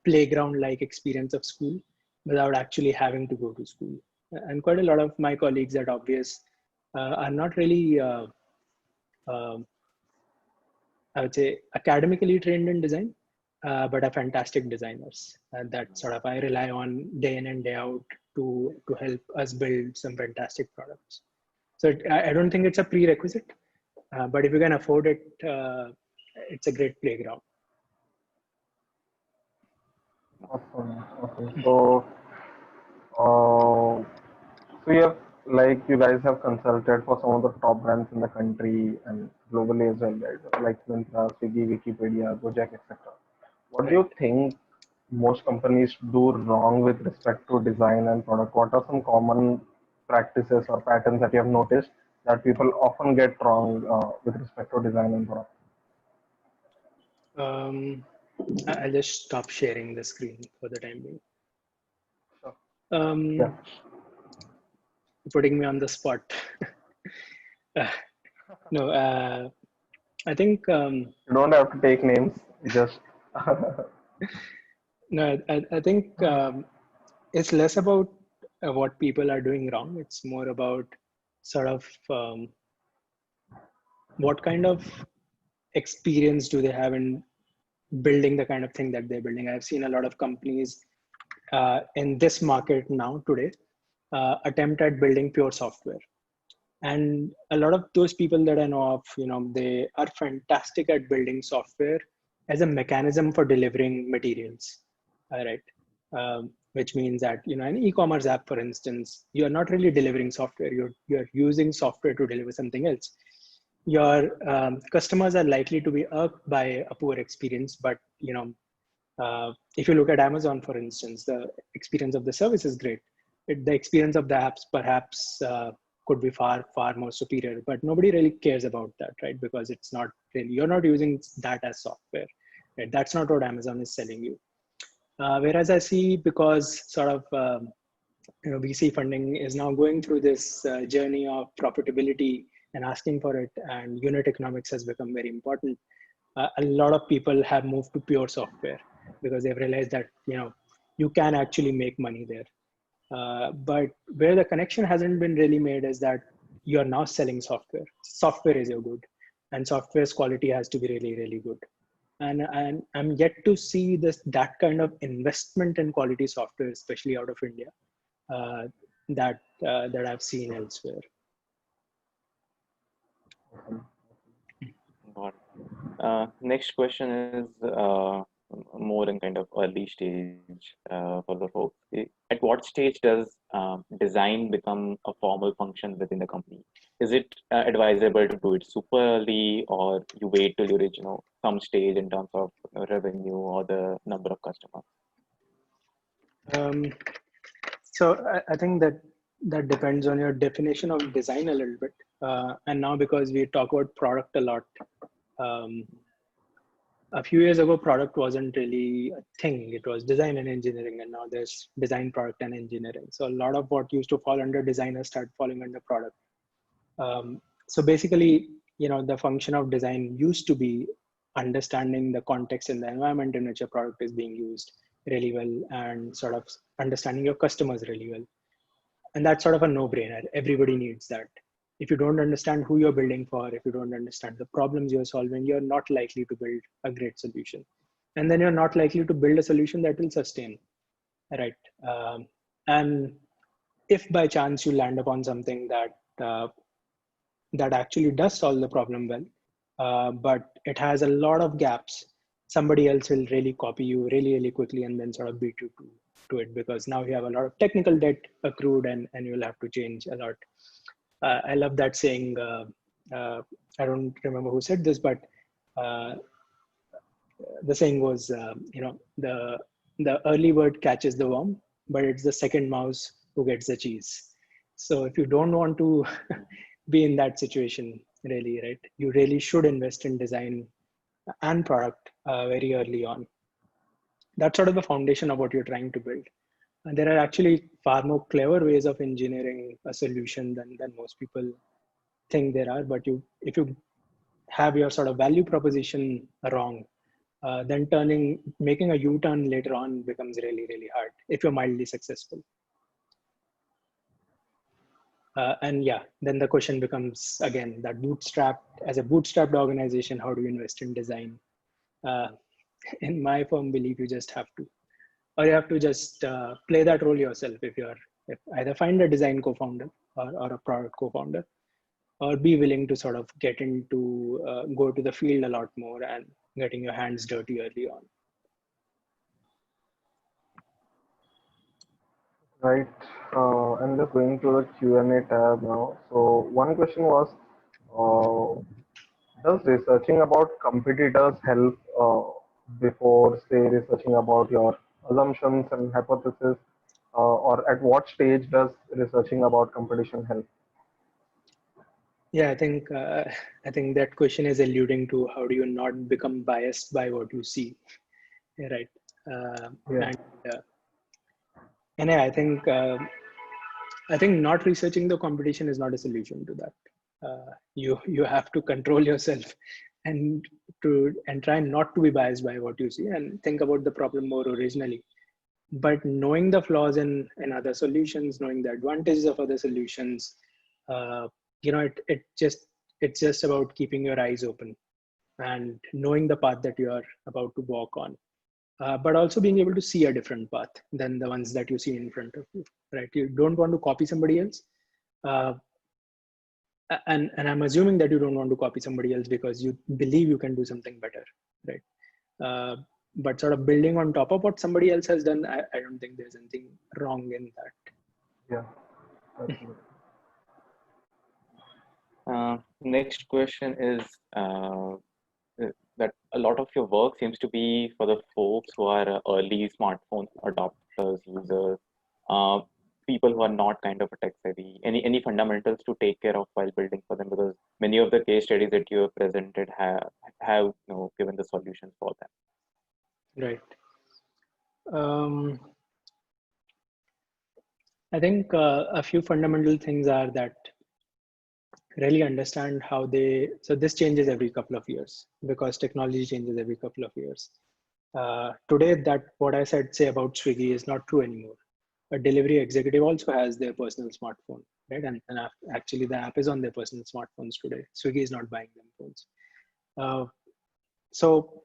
playground-like experience of school without actually having to go to school. And quite a lot of my colleagues at Obvious are not really, I would say, academically trained in design, but are fantastic designers. And that sort of I rely on day in and day out to help us build some fantastic products. So I don't think it's a prerequisite, but if you can afford it, it's a great playground. Awesome. So, you guys have consulted for some of the top brands in the country and globally as well, right? Like Myntra, Swiggy, Wikipedia, GoJek, etc. What do you think most companies do wrong with respect to design and product? What are some common practices or patterns that you have noticed that people often get wrong with respect to design and product? I'll just stop sharing the screen for the time being. Yeah. Putting me on the spot. No, I think you don't have to take names. Just no, I think it's less about what people are doing wrong. It's more about sort of what kind of experience do they have in building the kind of thing that they're building. I've seen a lot of companies in this market now today attempt at building pure software. And a lot of those people that I know of, they are fantastic at building software as a mechanism for delivering materials, right? Which means that, an e-commerce app, for instance, you're not really delivering software. You're using software to deliver something else. Your customers are likely to be irked by a poor experience, but if you look at Amazon, for instance, the experience of the service is great. The experience of the apps perhaps could be far more superior, but nobody really cares about that, right? Because it's not really, you're not using that as software, right? That's not what Amazon is selling you. Whereas I see, because sort of VC funding is now going through this journey of profitability and asking for it, and unit economics has become very important. A lot of people have moved to pure software because they've realized that you can actually make money there. But where the connection hasn't been really made is that you're now selling software. Software is your good, and software's quality has to be really, really good. And I'm yet to see that kind of investment in quality software, especially out of India, that I've seen elsewhere. Next question is more in kind of early stage for the folks. At what stage does design become a formal function within the company? Is it advisable to do it super early, or you wait till you reach some stage in terms of revenue or the number of customers? So I think that depends on your definition of design a little bit. And now, because we talk about product a lot, a few years ago, product wasn't really a thing. It was design and engineering, and now there's design, product, and engineering. So a lot of what used to fall under design has started falling under product. So basically, the function of design used to be understanding the context and the environment in which a product is being used really well, and sort of understanding your customers really well. And that's sort of a no-brainer. Everybody needs that. If you don't understand who you're building for, if you don't understand the problems you're solving, you're not likely to build a great solution. And then you're not likely to build a solution that will sustain, right? And if by chance you land upon something that actually does solve the problem well, but it has a lot of gaps, somebody else will really copy you really, really quickly and then sort of beat you to it, because now you have a lot of technical debt accrued, and you'll have to change a lot. I love that saying. I don't remember who said this, but the saying was, the early bird catches the worm, but it's the second mouse who gets the cheese. So if you don't want to be in that situation, really, right, you really should invest in design and product very early on. That's sort of the foundation of what you're trying to build. And there are actually far more clever ways of engineering a solution than most people think there are. But if you have your sort of value proposition wrong, then making a U-turn later on becomes really, really hard if you're mildly successful. And yeah, then the question becomes, again, that as a bootstrapped organization, how do you invest in design? In my firm belief, you just have to. Or you have to just play that role yourself. If either find a design co-founder or a product co-founder, or be willing to sort of get into, go to the field a lot more and getting your hands dirty early on. Right. I'm just going to the Q&A tab now. So one question was, does researching about competitors help before, say, researching about your assumptions and hypothesis, or at what stage does researching about competition help? Yeah, I think that question is alluding to how do you not become biased by what you see, right? Yeah. And yeah, I think not researching the competition is not a solution to that. You have to control yourself and try not to be biased by what you see, and think about the problem more originally. But knowing the flaws in other solutions, knowing the advantages of other solutions, it's just about keeping your eyes open and knowing the path that you are about to walk on, but also being able to see a different path than the ones that you see in front of you, right? You don't want to copy somebody else, and I'm assuming that you don't want to copy somebody else because you believe you can do something better, right? But sort of building on top of what somebody else has done, I don't think there's anything wrong in that. Yeah, absolutely. Next question is that a lot of your work seems to be for the folks who are early smartphone adopters, users, people who are not kind of a tech savvy. Any fundamentals to take care of while building for them, because many of the case studies that you have presented have given the solutions for them. Right. I think a few fundamental things are that really understand how so this changes every couple of years because technology changes every couple of years. Today, that what I said, say about Swiggy is not true anymore. A delivery executive also has their personal smartphone, right? And actually the app is on their personal smartphones today. Swiggy is not buying them phones. So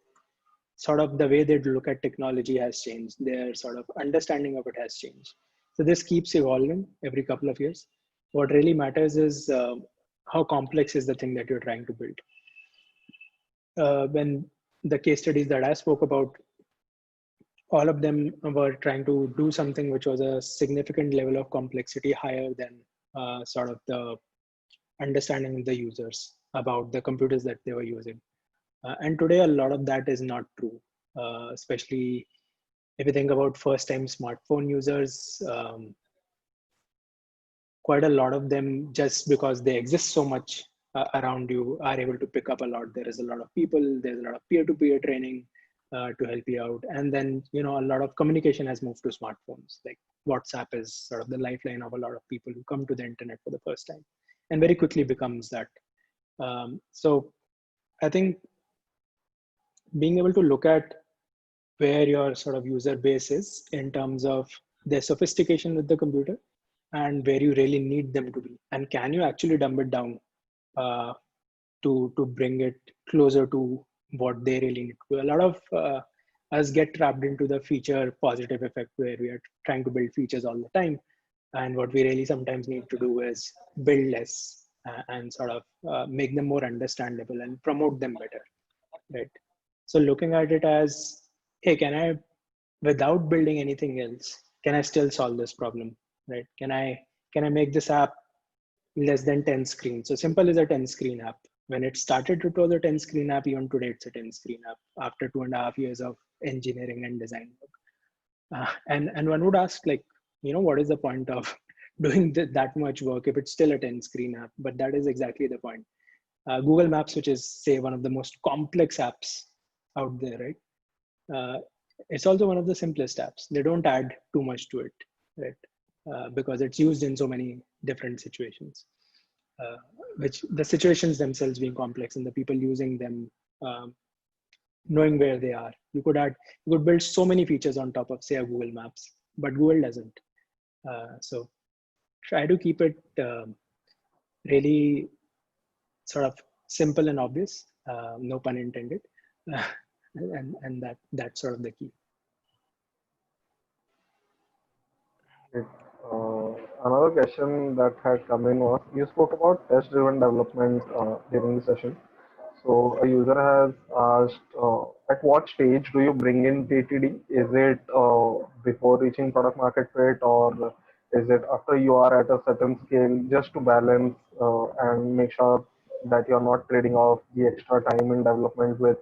sort of the way they look at technology has changed. Their sort of understanding of it has changed. So this keeps evolving every couple of years. What really matters is how complex is the thing that you're trying to build. When the case studies that I spoke about, all of them were trying to do something which was a significant level of complexity higher than sort of the understanding of the users about the computers that they were using. And today, a lot of that is not true, especially if you think about first-time smartphone users. Quite a lot of them, just because they exist so much around you, are able to pick up a lot. There is a lot of people, there's a lot of peer-to-peer training to help you out. And then, a lot of communication has moved to smartphones. Like WhatsApp is sort of the lifeline of a lot of people who come to the internet for the first time and very quickly becomes that. So I think being able to look at where your sort of user base is in terms of their sophistication with the computer and where you really need them to be, and can you actually dumb it down to bring it closer to what they really need to do. A lot of us get trapped into the feature positive effect where we are trying to build features all the time, and what we really sometimes need to do is build less and sort of make them more understandable and promote them better, right? So looking at it as, hey, can I, without building anything else, can I still solve this problem, right? Can I make this app less than 10 screens? So simple is a 10 screen app. When it started, it was a 10 screen app. Even today, it's a 10 screen app after 2.5 years of engineering and design work. And one would ask, like, what is the point of doing that much work if it's still a 10 screen app? But that is exactly the point. Google Maps, which is, say, one of the most complex apps out there, right? It's also one of the simplest apps. They don't add too much to it, right? Because it's used in so many different situations, which the situations themselves being complex and the people using them knowing where they are. You could build so many features on top of, say, a Google Maps, but Google doesn't. So try to keep it really sort of simple and obvious, no pun intended, and that's sort of the key. Another question that had come in was, you spoke about test-driven development during the session. So a user has asked, at what stage do you bring in TTD? Is it before reaching product market fit, or is it after you are at a certain scale, just to balance and make sure that you're not trading off the extra time in development with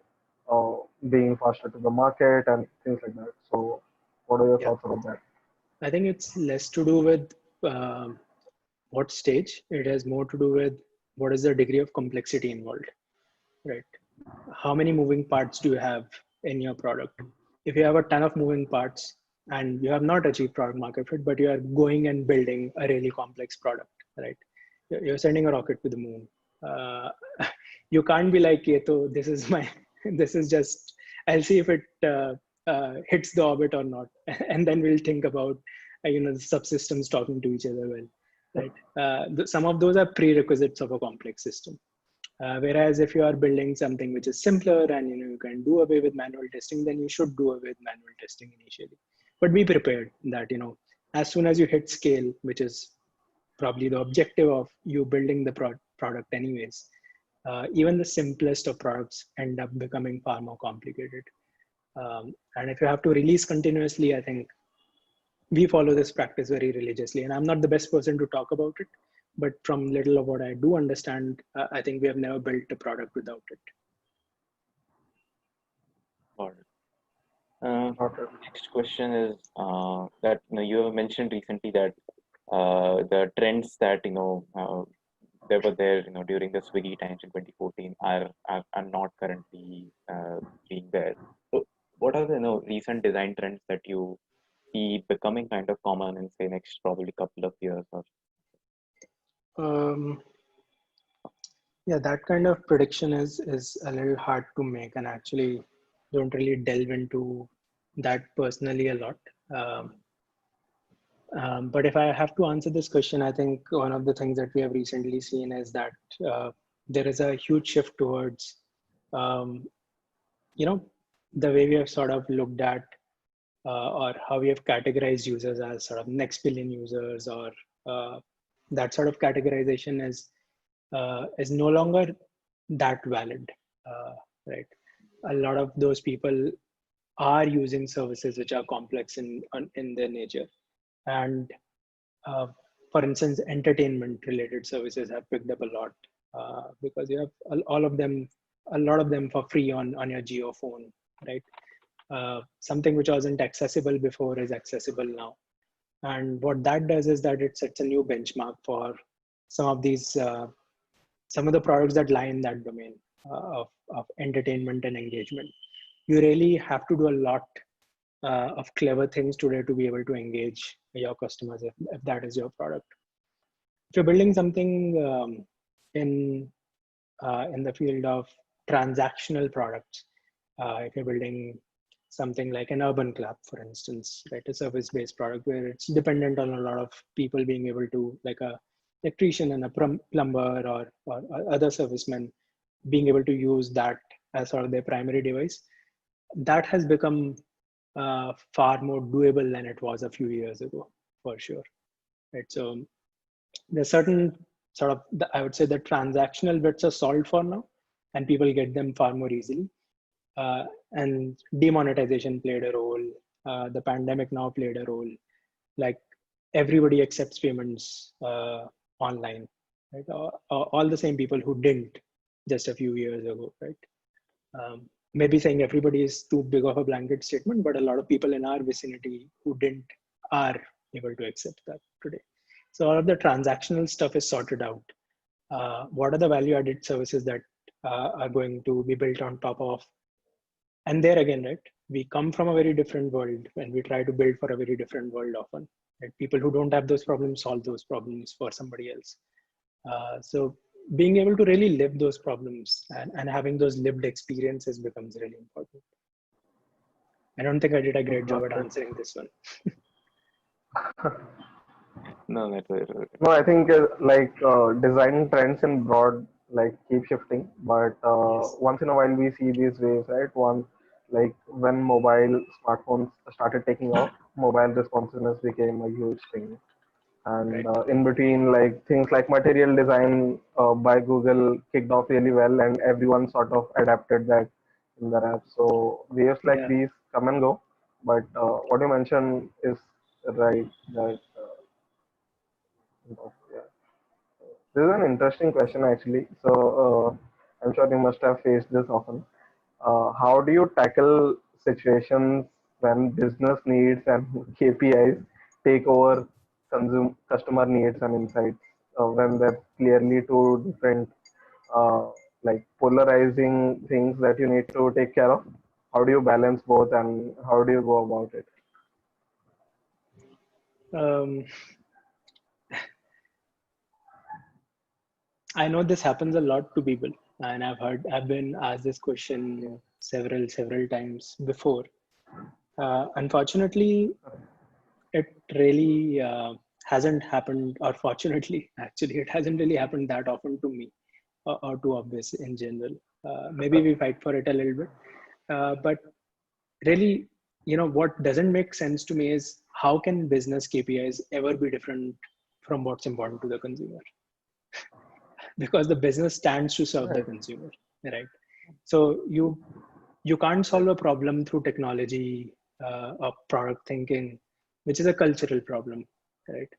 being faster to the market and things like that? So what are your thoughts about that? I think it's less to do with what stage. It has more to do with what is the degree of complexity involved, right? How many moving parts do you have in your product? If you have a ton of moving parts and you have not achieved product market fit, but you are going and building a really complex product, right? You're sending a rocket to the moon. You can't be like, this is my, this is just, I'll see if it hits the orbit or not. And then we'll think about, the subsystems talking to each other well, right? Some of those are prerequisites of a complex system. Whereas if you are building something which is simpler and you can do away with manual testing, then you should do away with manual testing initially. But be prepared that as soon as you hit scale, which is probably the objective of you building the product anyways, even the simplest of products end up becoming far more complicated. And if you have to release continuously, I think we follow this practice very religiously. And I'm not the best person to talk about it, but from little of what I do understand, I think we have never built a product without it. Got it. Next question is that you have mentioned recently that the trends that they were there during the Swiggy times in 2014 are not currently being there. So what are the recent design trends that you see becoming kind of common in say next probably couple of years? Or Yeah, that kind of prediction is a little hard to make, and actually don't really delve into that personally a lot. But if I have to answer this question, I think one of the things that we have recently seen is that there is a huge shift towards, you know, the way we have sort of looked at or how we have categorized users as sort of next billion users, or that sort of categorization is no longer that valid, right? A lot of those people are using services which are complex in their nature, and for instance, entertainment related services have picked up a lot because you have a lot of them for free on your Geo phone, right? Something which wasn't accessible before is accessible now. And what that does is that it sets a new benchmark for some of these, some of the products that lie in that domain of entertainment and engagement. You really have to do a lot of clever things today to be able to engage your customers if that is your product. If you're building something in the field of transactional products, if you're building something like an urban club, for instance, right, a service-based product where it's dependent on a lot of people being able to, like a electrician and a plumber or other servicemen being able to use that as sort of their primary device, that has become far more doable than it was a few years ago, for sure. Right. So there's certain sort of, I would say the transactional bits are solved for now, and people get them far more easily. And demonetization played a role. The pandemic now played a role. Like everybody accepts payments online, right? All the same people who didn't just a few years ago, right? Maybe saying everybody is too big of a blanket statement, but a lot of people in our vicinity who didn't are able to accept that today. So all of the transactional stuff is sorted out. What are the value-added services that are going to be built on top of? And there again, right, we come from a very different world and we try to build for a very different world often. Right? People who don't have those problems solve those problems for somebody else. So being able to really live those problems and having those lived experiences becomes really important. I don't think I did a great job at answering this one. no, that's right. No, I think design trends in broad like keep shifting, but Yes. once in a while we see these waves, right? One, like when mobile smartphones started taking off, mobile responsiveness became a huge thing. And Right. in between, like things like material design by Google kicked off really well, and everyone sort of adapted that in their app. So waves like Yeah. these come and go, but what you mentioned is right. That yeah. This is an interesting question actually. So I'm sure you must have faced this often. How do you tackle situations when business needs and KPIs take over customer needs and insights when they're clearly two different like polarizing things that you need to take care of? How do you balance both and how do you go about it? Um, I know this happens a lot to people, and I've been asked this question several times before. Unfortunately, it really hasn't happened, or fortunately, actually, it hasn't really happened that often to me or to Obvious in general. Maybe we fight for it a little bit, but really, what doesn't make sense to me is how can business KPIs ever be different from what's important to the consumer? Because the business stands to serve the Right. consumer, right? So you can't solve a problem through technology or product thinking, which is a cultural problem, right?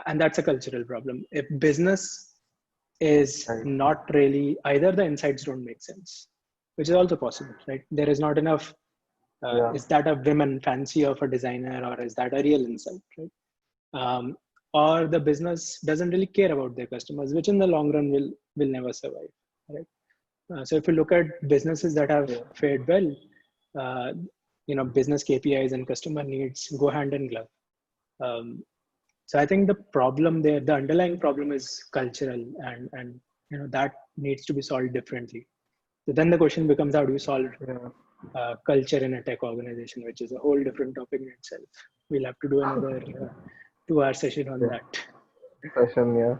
And that's a cultural problem. If business is Right. not really, either the insights don't make sense, which is also possible, right? There is not enough. Yeah. Is that a women fancy of a designer, or is that a real insight, right? Um, or the business doesn't really care about their customers, which in the long run will never survive, right? So if you look at businesses that have Yeah. fared well, uh, business KPIs and customer needs go hand in glove. So I think the problem there, the underlying problem is cultural, and that needs to be solved differently. So then the question becomes, how do you solve culture in a tech organization, which is a whole different topic in itself. We'll have to do another 2-hour session on that. Session, yeah.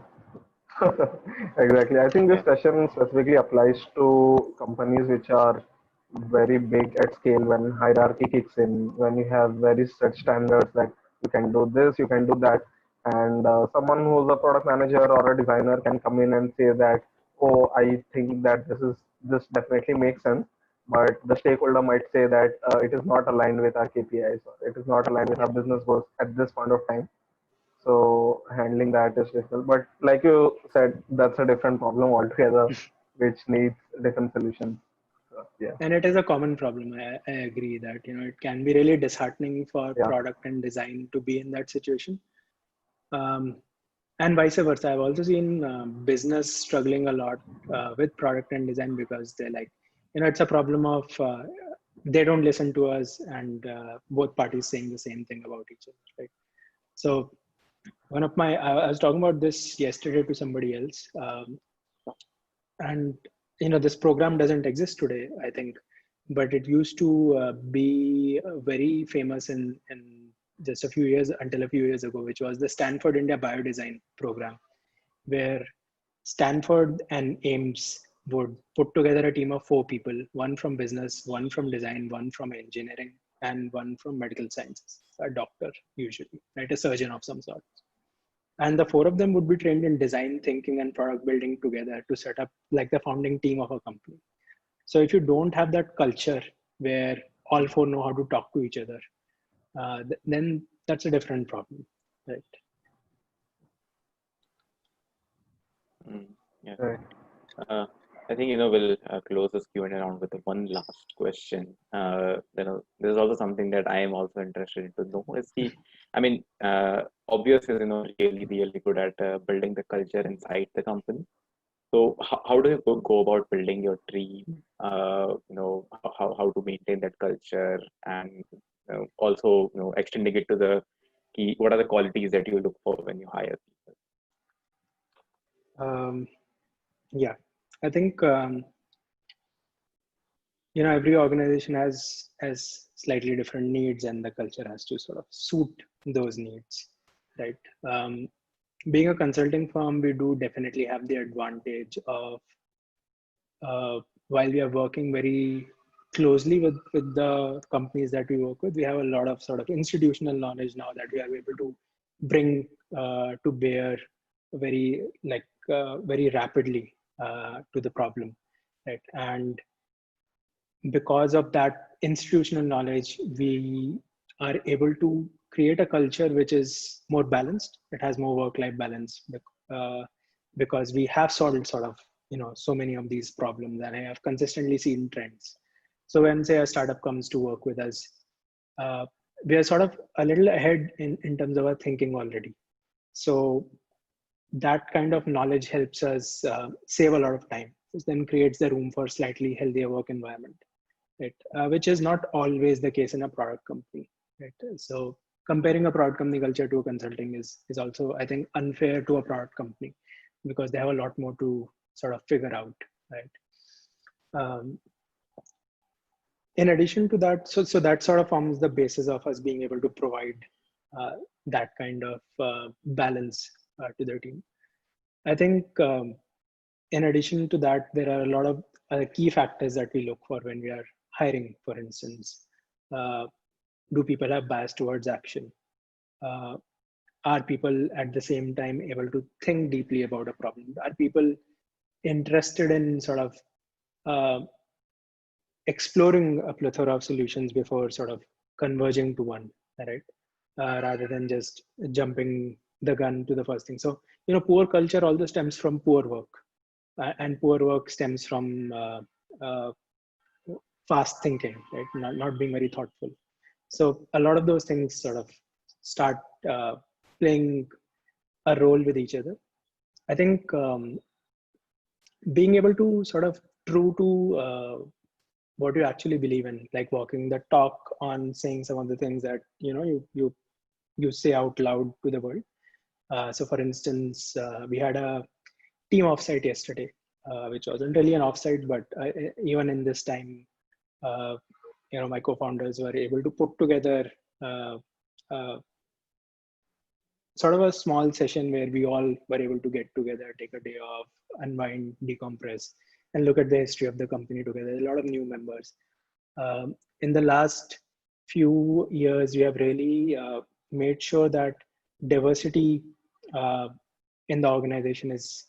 Exactly. I think this session specifically applies to companies which are very big at scale when hierarchy kicks in, when you have very strict standards that you can do this, you can do that. And someone who's a product manager or a designer can come in and say that, oh, I think that this definitely makes sense. But the stakeholder might say that it is not aligned with our KPIs, or it is not aligned with our business goals at this point of time. So handling that is difficult. But like you said, that's a different problem altogether, which needs different solutions. So, yeah. And it is a common problem. I agree that it can be really disheartening for product and design to be in that situation. And vice versa. I've also seen business struggling a lot with product and design because they're like, it's a problem of they don't listen to us, and both parties saying the same thing about each other, right? So I was talking about this yesterday to somebody else, and this program doesn't exist today, I think, but it used to be very famous in just until a few years ago, which was the Stanford India Biodesign program, where Stanford and Ames would put together a team of 4 people, one from business, one from design, one from engineering, and one from medical sciences, a doctor usually, right? A surgeon of some sort. And the 4 of them would be trained in design thinking and product building together to set up like the founding team of a company. So if you don't have that culture where all 4 know how to talk to each other, then that's a different problem, right? Yeah. Right. I think we'll close this Q&A round with one last question. There's also something that I am also interested in to know is Obvious is really good at building the culture inside the company. So how do you go about building your team? How to maintain that culture, and also extending it to the key. What are the qualities that you look for when you hire people? Yeah, I think every organization has slightly different needs, and the culture has to sort of suit those needs, right? Being a consulting firm, we do definitely have the advantage of while we are working very closely with the companies that we work with, we have a lot of sort of institutional knowledge now that we are able to bring to bear very rapidly to the problem, right? And because of that institutional knowledge, we are able to create a culture which is more balanced. It has more work-life balance because we have solved sort of so many of these problems, and I have consistently seen trends. So when, say, a startup comes to work with us, we are sort of a little ahead in terms of our thinking already. So that kind of knowledge helps us save a lot of time. It then creates the room for slightly healthier work environment, right? Which is not always the case in a product company, right? So comparing a product company culture to a consulting is also, I think, unfair to a product company because they have a lot more to sort of figure out, right? In addition to that, so that sort of forms the basis of us being able to provide that kind of balance to their team. I think in addition to that, there are a lot of key factors that we look for when we are hiring. For instance, do people have bias towards action? Are people at the same time able to think deeply about a problem? Are people interested in sort of exploring a plethora of solutions before sort of converging to one, right? Rather than just jumping the gun to the first thing. So, poor culture also stems from poor work, and poor work stems from fast thinking, right? Not being very thoughtful. So a lot of those things sort of start playing a role with each other. I think being able to sort of true to what you actually believe in, like walking the talk on saying some of the things that you say out loud to the world. So for instance, we had a team offsite yesterday, which wasn't really an offsite, but even in this time, my co-founders were able to put together uh, sort of a small session where we all were able to get together, take a day off, unwind, decompress, and look at the history of the company together. A lot of new members. In the last few years, we have really made sure that diversity in the organization is,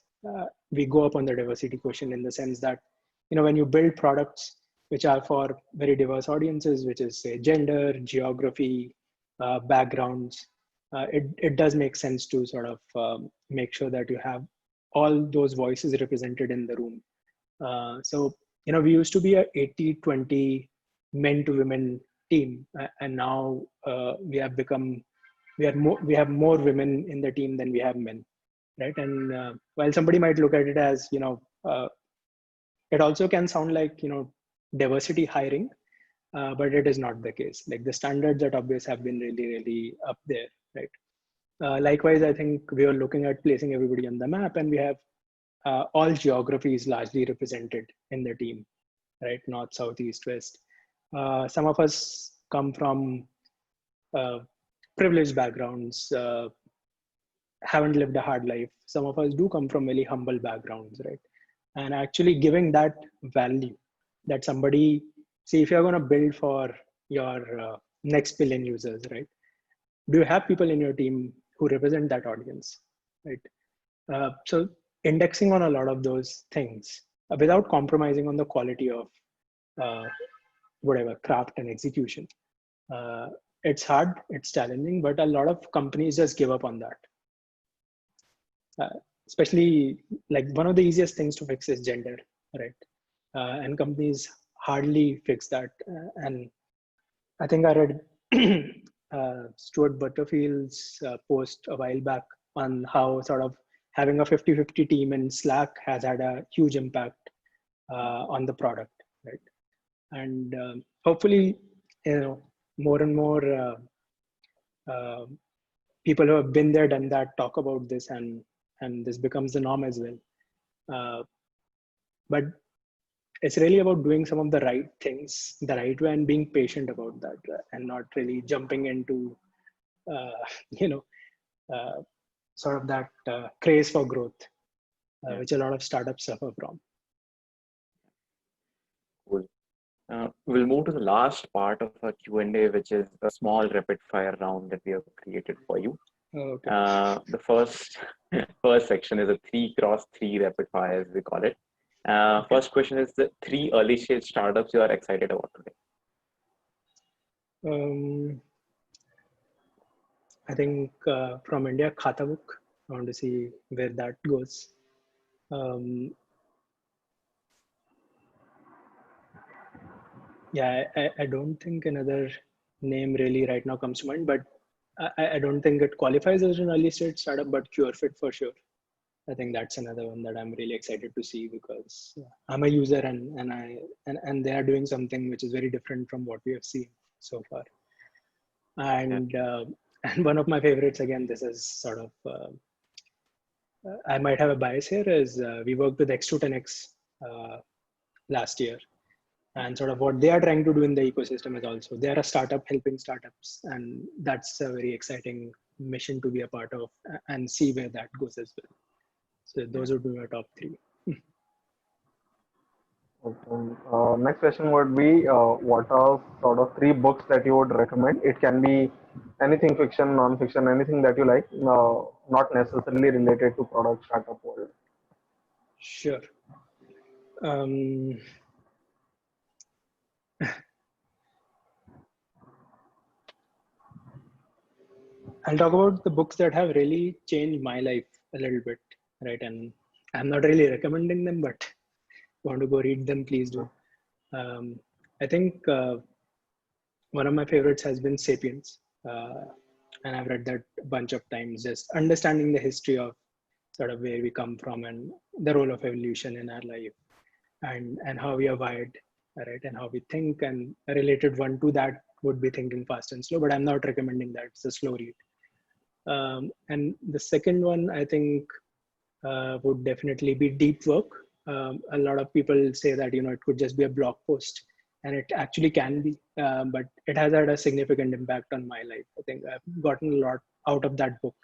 we go up on the diversity quotient in the sense that, when you build products which are for very diverse audiences, which is say gender, geography, backgrounds, it does make sense to sort of make sure that you have all those voices represented in the room. So, we used to be a 80-20 men to women team, and now we have more women in the team than we have men, right? And while somebody might look at it as, it also can sound like, diversity hiring, but it is not the case. Like the standards at Obvious have been really, really up there, right? Likewise, I think we are looking at placing everybody on the map, and we have all geographies largely represented in the team, right? North, south, east, west. Some of us come from privileged backgrounds, haven't lived a hard life. Some of us do come from really humble backgrounds, right? And actually giving that value that somebody, see, if you're going to build for your next billion users, right? Do you have people in your team who represent that audience, right? So indexing on a lot of those things without compromising on the quality of whatever craft and execution. It's hard, it's challenging, but a lot of companies just give up on that. Especially like one of the easiest things to fix is gender, right? And companies hardly fix that. And I think I read Stuart Butterfield's post a while back on how sort of having a 50-50 team in Slack has had a huge impact on the product, right? And hopefully, more and more people who have been there, done that, talk about this, and this becomes the norm as well. But it's really about doing some of the right things the right way and being patient about that, and not really jumping into, sort of that craze for growth, which a lot of startups suffer from. Cool. We'll move to the last part of our Q&A, which is a small rapid fire round that we have created for you. Okay. The first section is a 3x3 rapid fire, as we call it. First question is the 3 early stage startups you are excited about today. I think from India, Catapult. I want to see where that goes. Yeah, I don't think another name really right now comes to mind, but I don't think it qualifies as an early stage startup, but CureFit for sure. I think that's another one that I'm really excited to see, because I'm a user and they are doing something which is very different from what we have seen so far. And and one of my favorites, again, this is sort of, I might have a bias here, is we worked with X210X last year. And sort of what they are trying to do in the ecosystem is also, they are a startup helping startups. And that's a very exciting mission to be a part of and see where that goes as well. So those would be my top 3. Okay. Next question would be, what are sort of 3 books that you would recommend? It can be anything, fiction, non-fiction, anything that you like, not necessarily related to product startup world. Sure. I'll talk about the books that have really changed my life a little bit, right? And I'm not really recommending them, but if you want to go read them, please do. I think one of my favorites has been Sapiens. And I've read that a bunch of times, just understanding the history of sort of where we come from and the role of evolution in our life, and how we are wired. right? And how we think, and a related one to that would be thinking fast and slow, but I'm not recommending that. It's a slow read. And the second one, I think, would definitely be deep work. A lot of people say that, it could just be a blog post, and it actually can be, but it has had a significant impact on my life. I think I've gotten a lot out of that book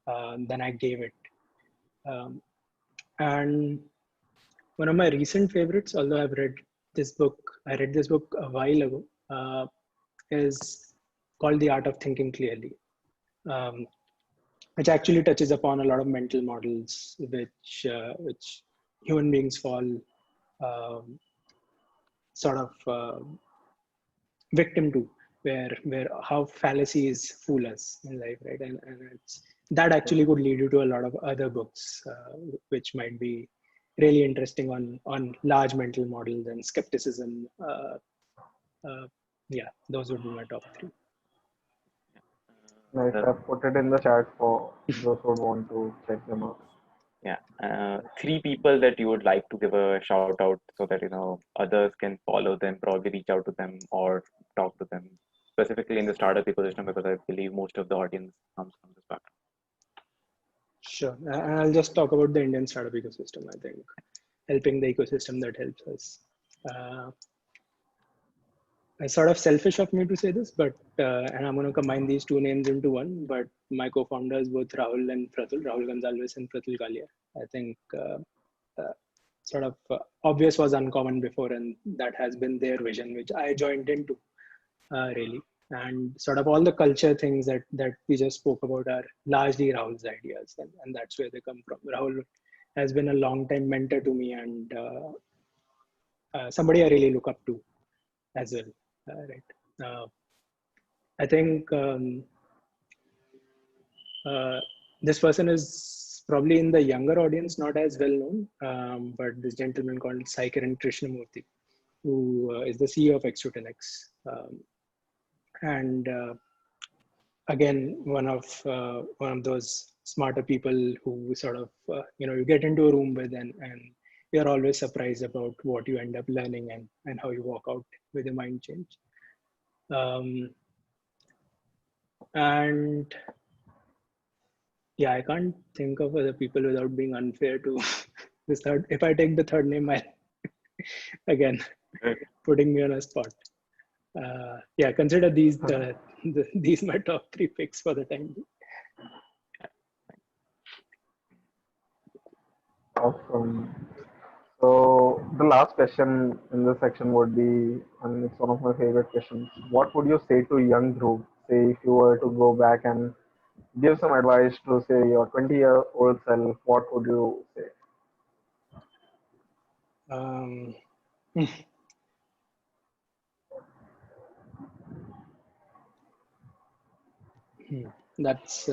than I gave it. And one of my recent favorites, although I read this book a while ago, is called The Art of Thinking Clearly, which actually touches upon a lot of mental models which human beings fall sort of victim to, where how fallacies fool us in life, right? And that actually could lead you to a lot of other books which might be really interesting on large mental models and skepticism. Yeah, those would be my top three. Nice. I've put it in the chat for those who want to check them out. Yeah, three people that you would like to give a shout out so that others can follow them, probably reach out to them or talk to them, specifically in the startup ecosystem, because I believe most of the audience comes from this background. Sure. And I'll just talk about the Indian startup ecosystem. I think helping the ecosystem that helps us. It's sort of selfish of me to say this, but and I'm going to combine these two names into one. But my co-founders, both Rahul and Pratul, Rahul Gonzalez and Pratul Kalia. I think sort of Obvious was uncommon before, and that has been their vision, which I joined into really. And sort of all the culture things that we just spoke about are largely Rahul's ideas, and that's where they come from. Rahul has been a long time mentor to me, and somebody I really look up to as well. Right. I think this person is probably in the younger audience, not as well known, but this gentleman called Sai Kiran Krishnamurthy, who is the CEO of X210X. And again, one of those smarter people who sort of you get into a room with, and you're always surprised about what you end up learning and how you walk out with a mind change. And yeah, I can't think of other people without being unfair to this third. If I take the third name, again putting me on a spot. Yeah, consider these these my top three picks for the time being. Awesome. So the last question in this section would be, and it's one of my favorite questions. What would you say to young Dhruv? Say if you were to go back and give some advice to say your 20-year-old self, what would you say? That's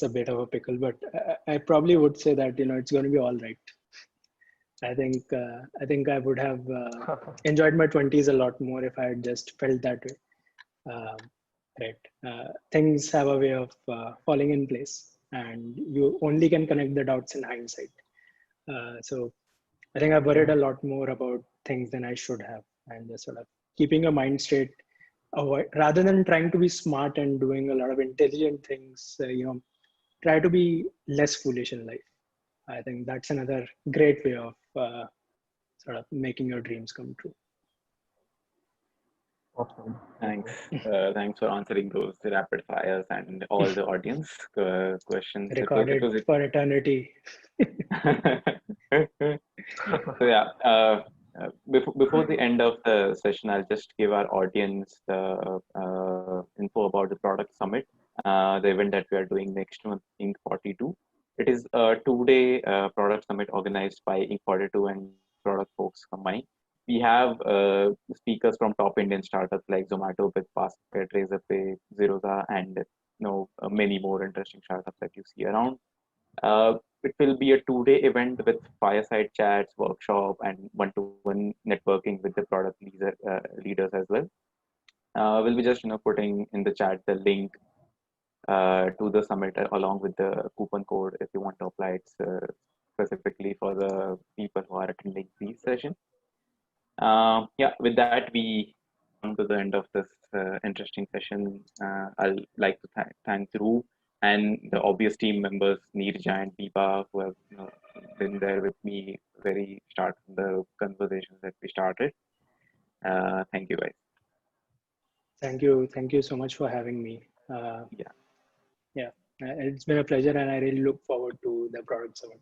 a bit of a pickle, but I probably would say that it's going to be all right. I think I would have enjoyed my 20s a lot more if I had just felt that way. Right, things have a way of falling in place, and you only can connect the dots in hindsight. So I think I've worried a lot more about things than I should have, and just sort of keeping your mind straight. Rather than trying to be smart and doing a lot of intelligent things, try to be less foolish in life. I think that's another great way of sort of making your dreams come true. Awesome. Thanks. Thanks for answering those rapid fires and all the audience questions. Recorded for eternity. So yeah, before the end of the session, I'll just give our audience the info about the product summit, the event that we are doing next month, Inc. 42. It is a 2-day product summit organized by Inc. 42 and product folks combined. We have speakers from top Indian startups like Zomato, BigBasket, Razorpay, Zeroza, and many more interesting startups that you see around. It will be a 2-day event with fireside chats, workshop, and one-to-one networking with the product leaders as well. We'll be just putting in the chat the link to the summit along with the coupon code if you want to apply it specifically for the people who are attending these sessions. Yeah, with that, we come to the end of this interesting session. I'll like to thank Dhruv and the obvious team members, Neerja and Deepa, who have been there with me very start from the conversations that we started. Thank you, guys. Thank you so much for having me. Yeah. Yeah, it's been a pleasure, and I really look forward to the product summit.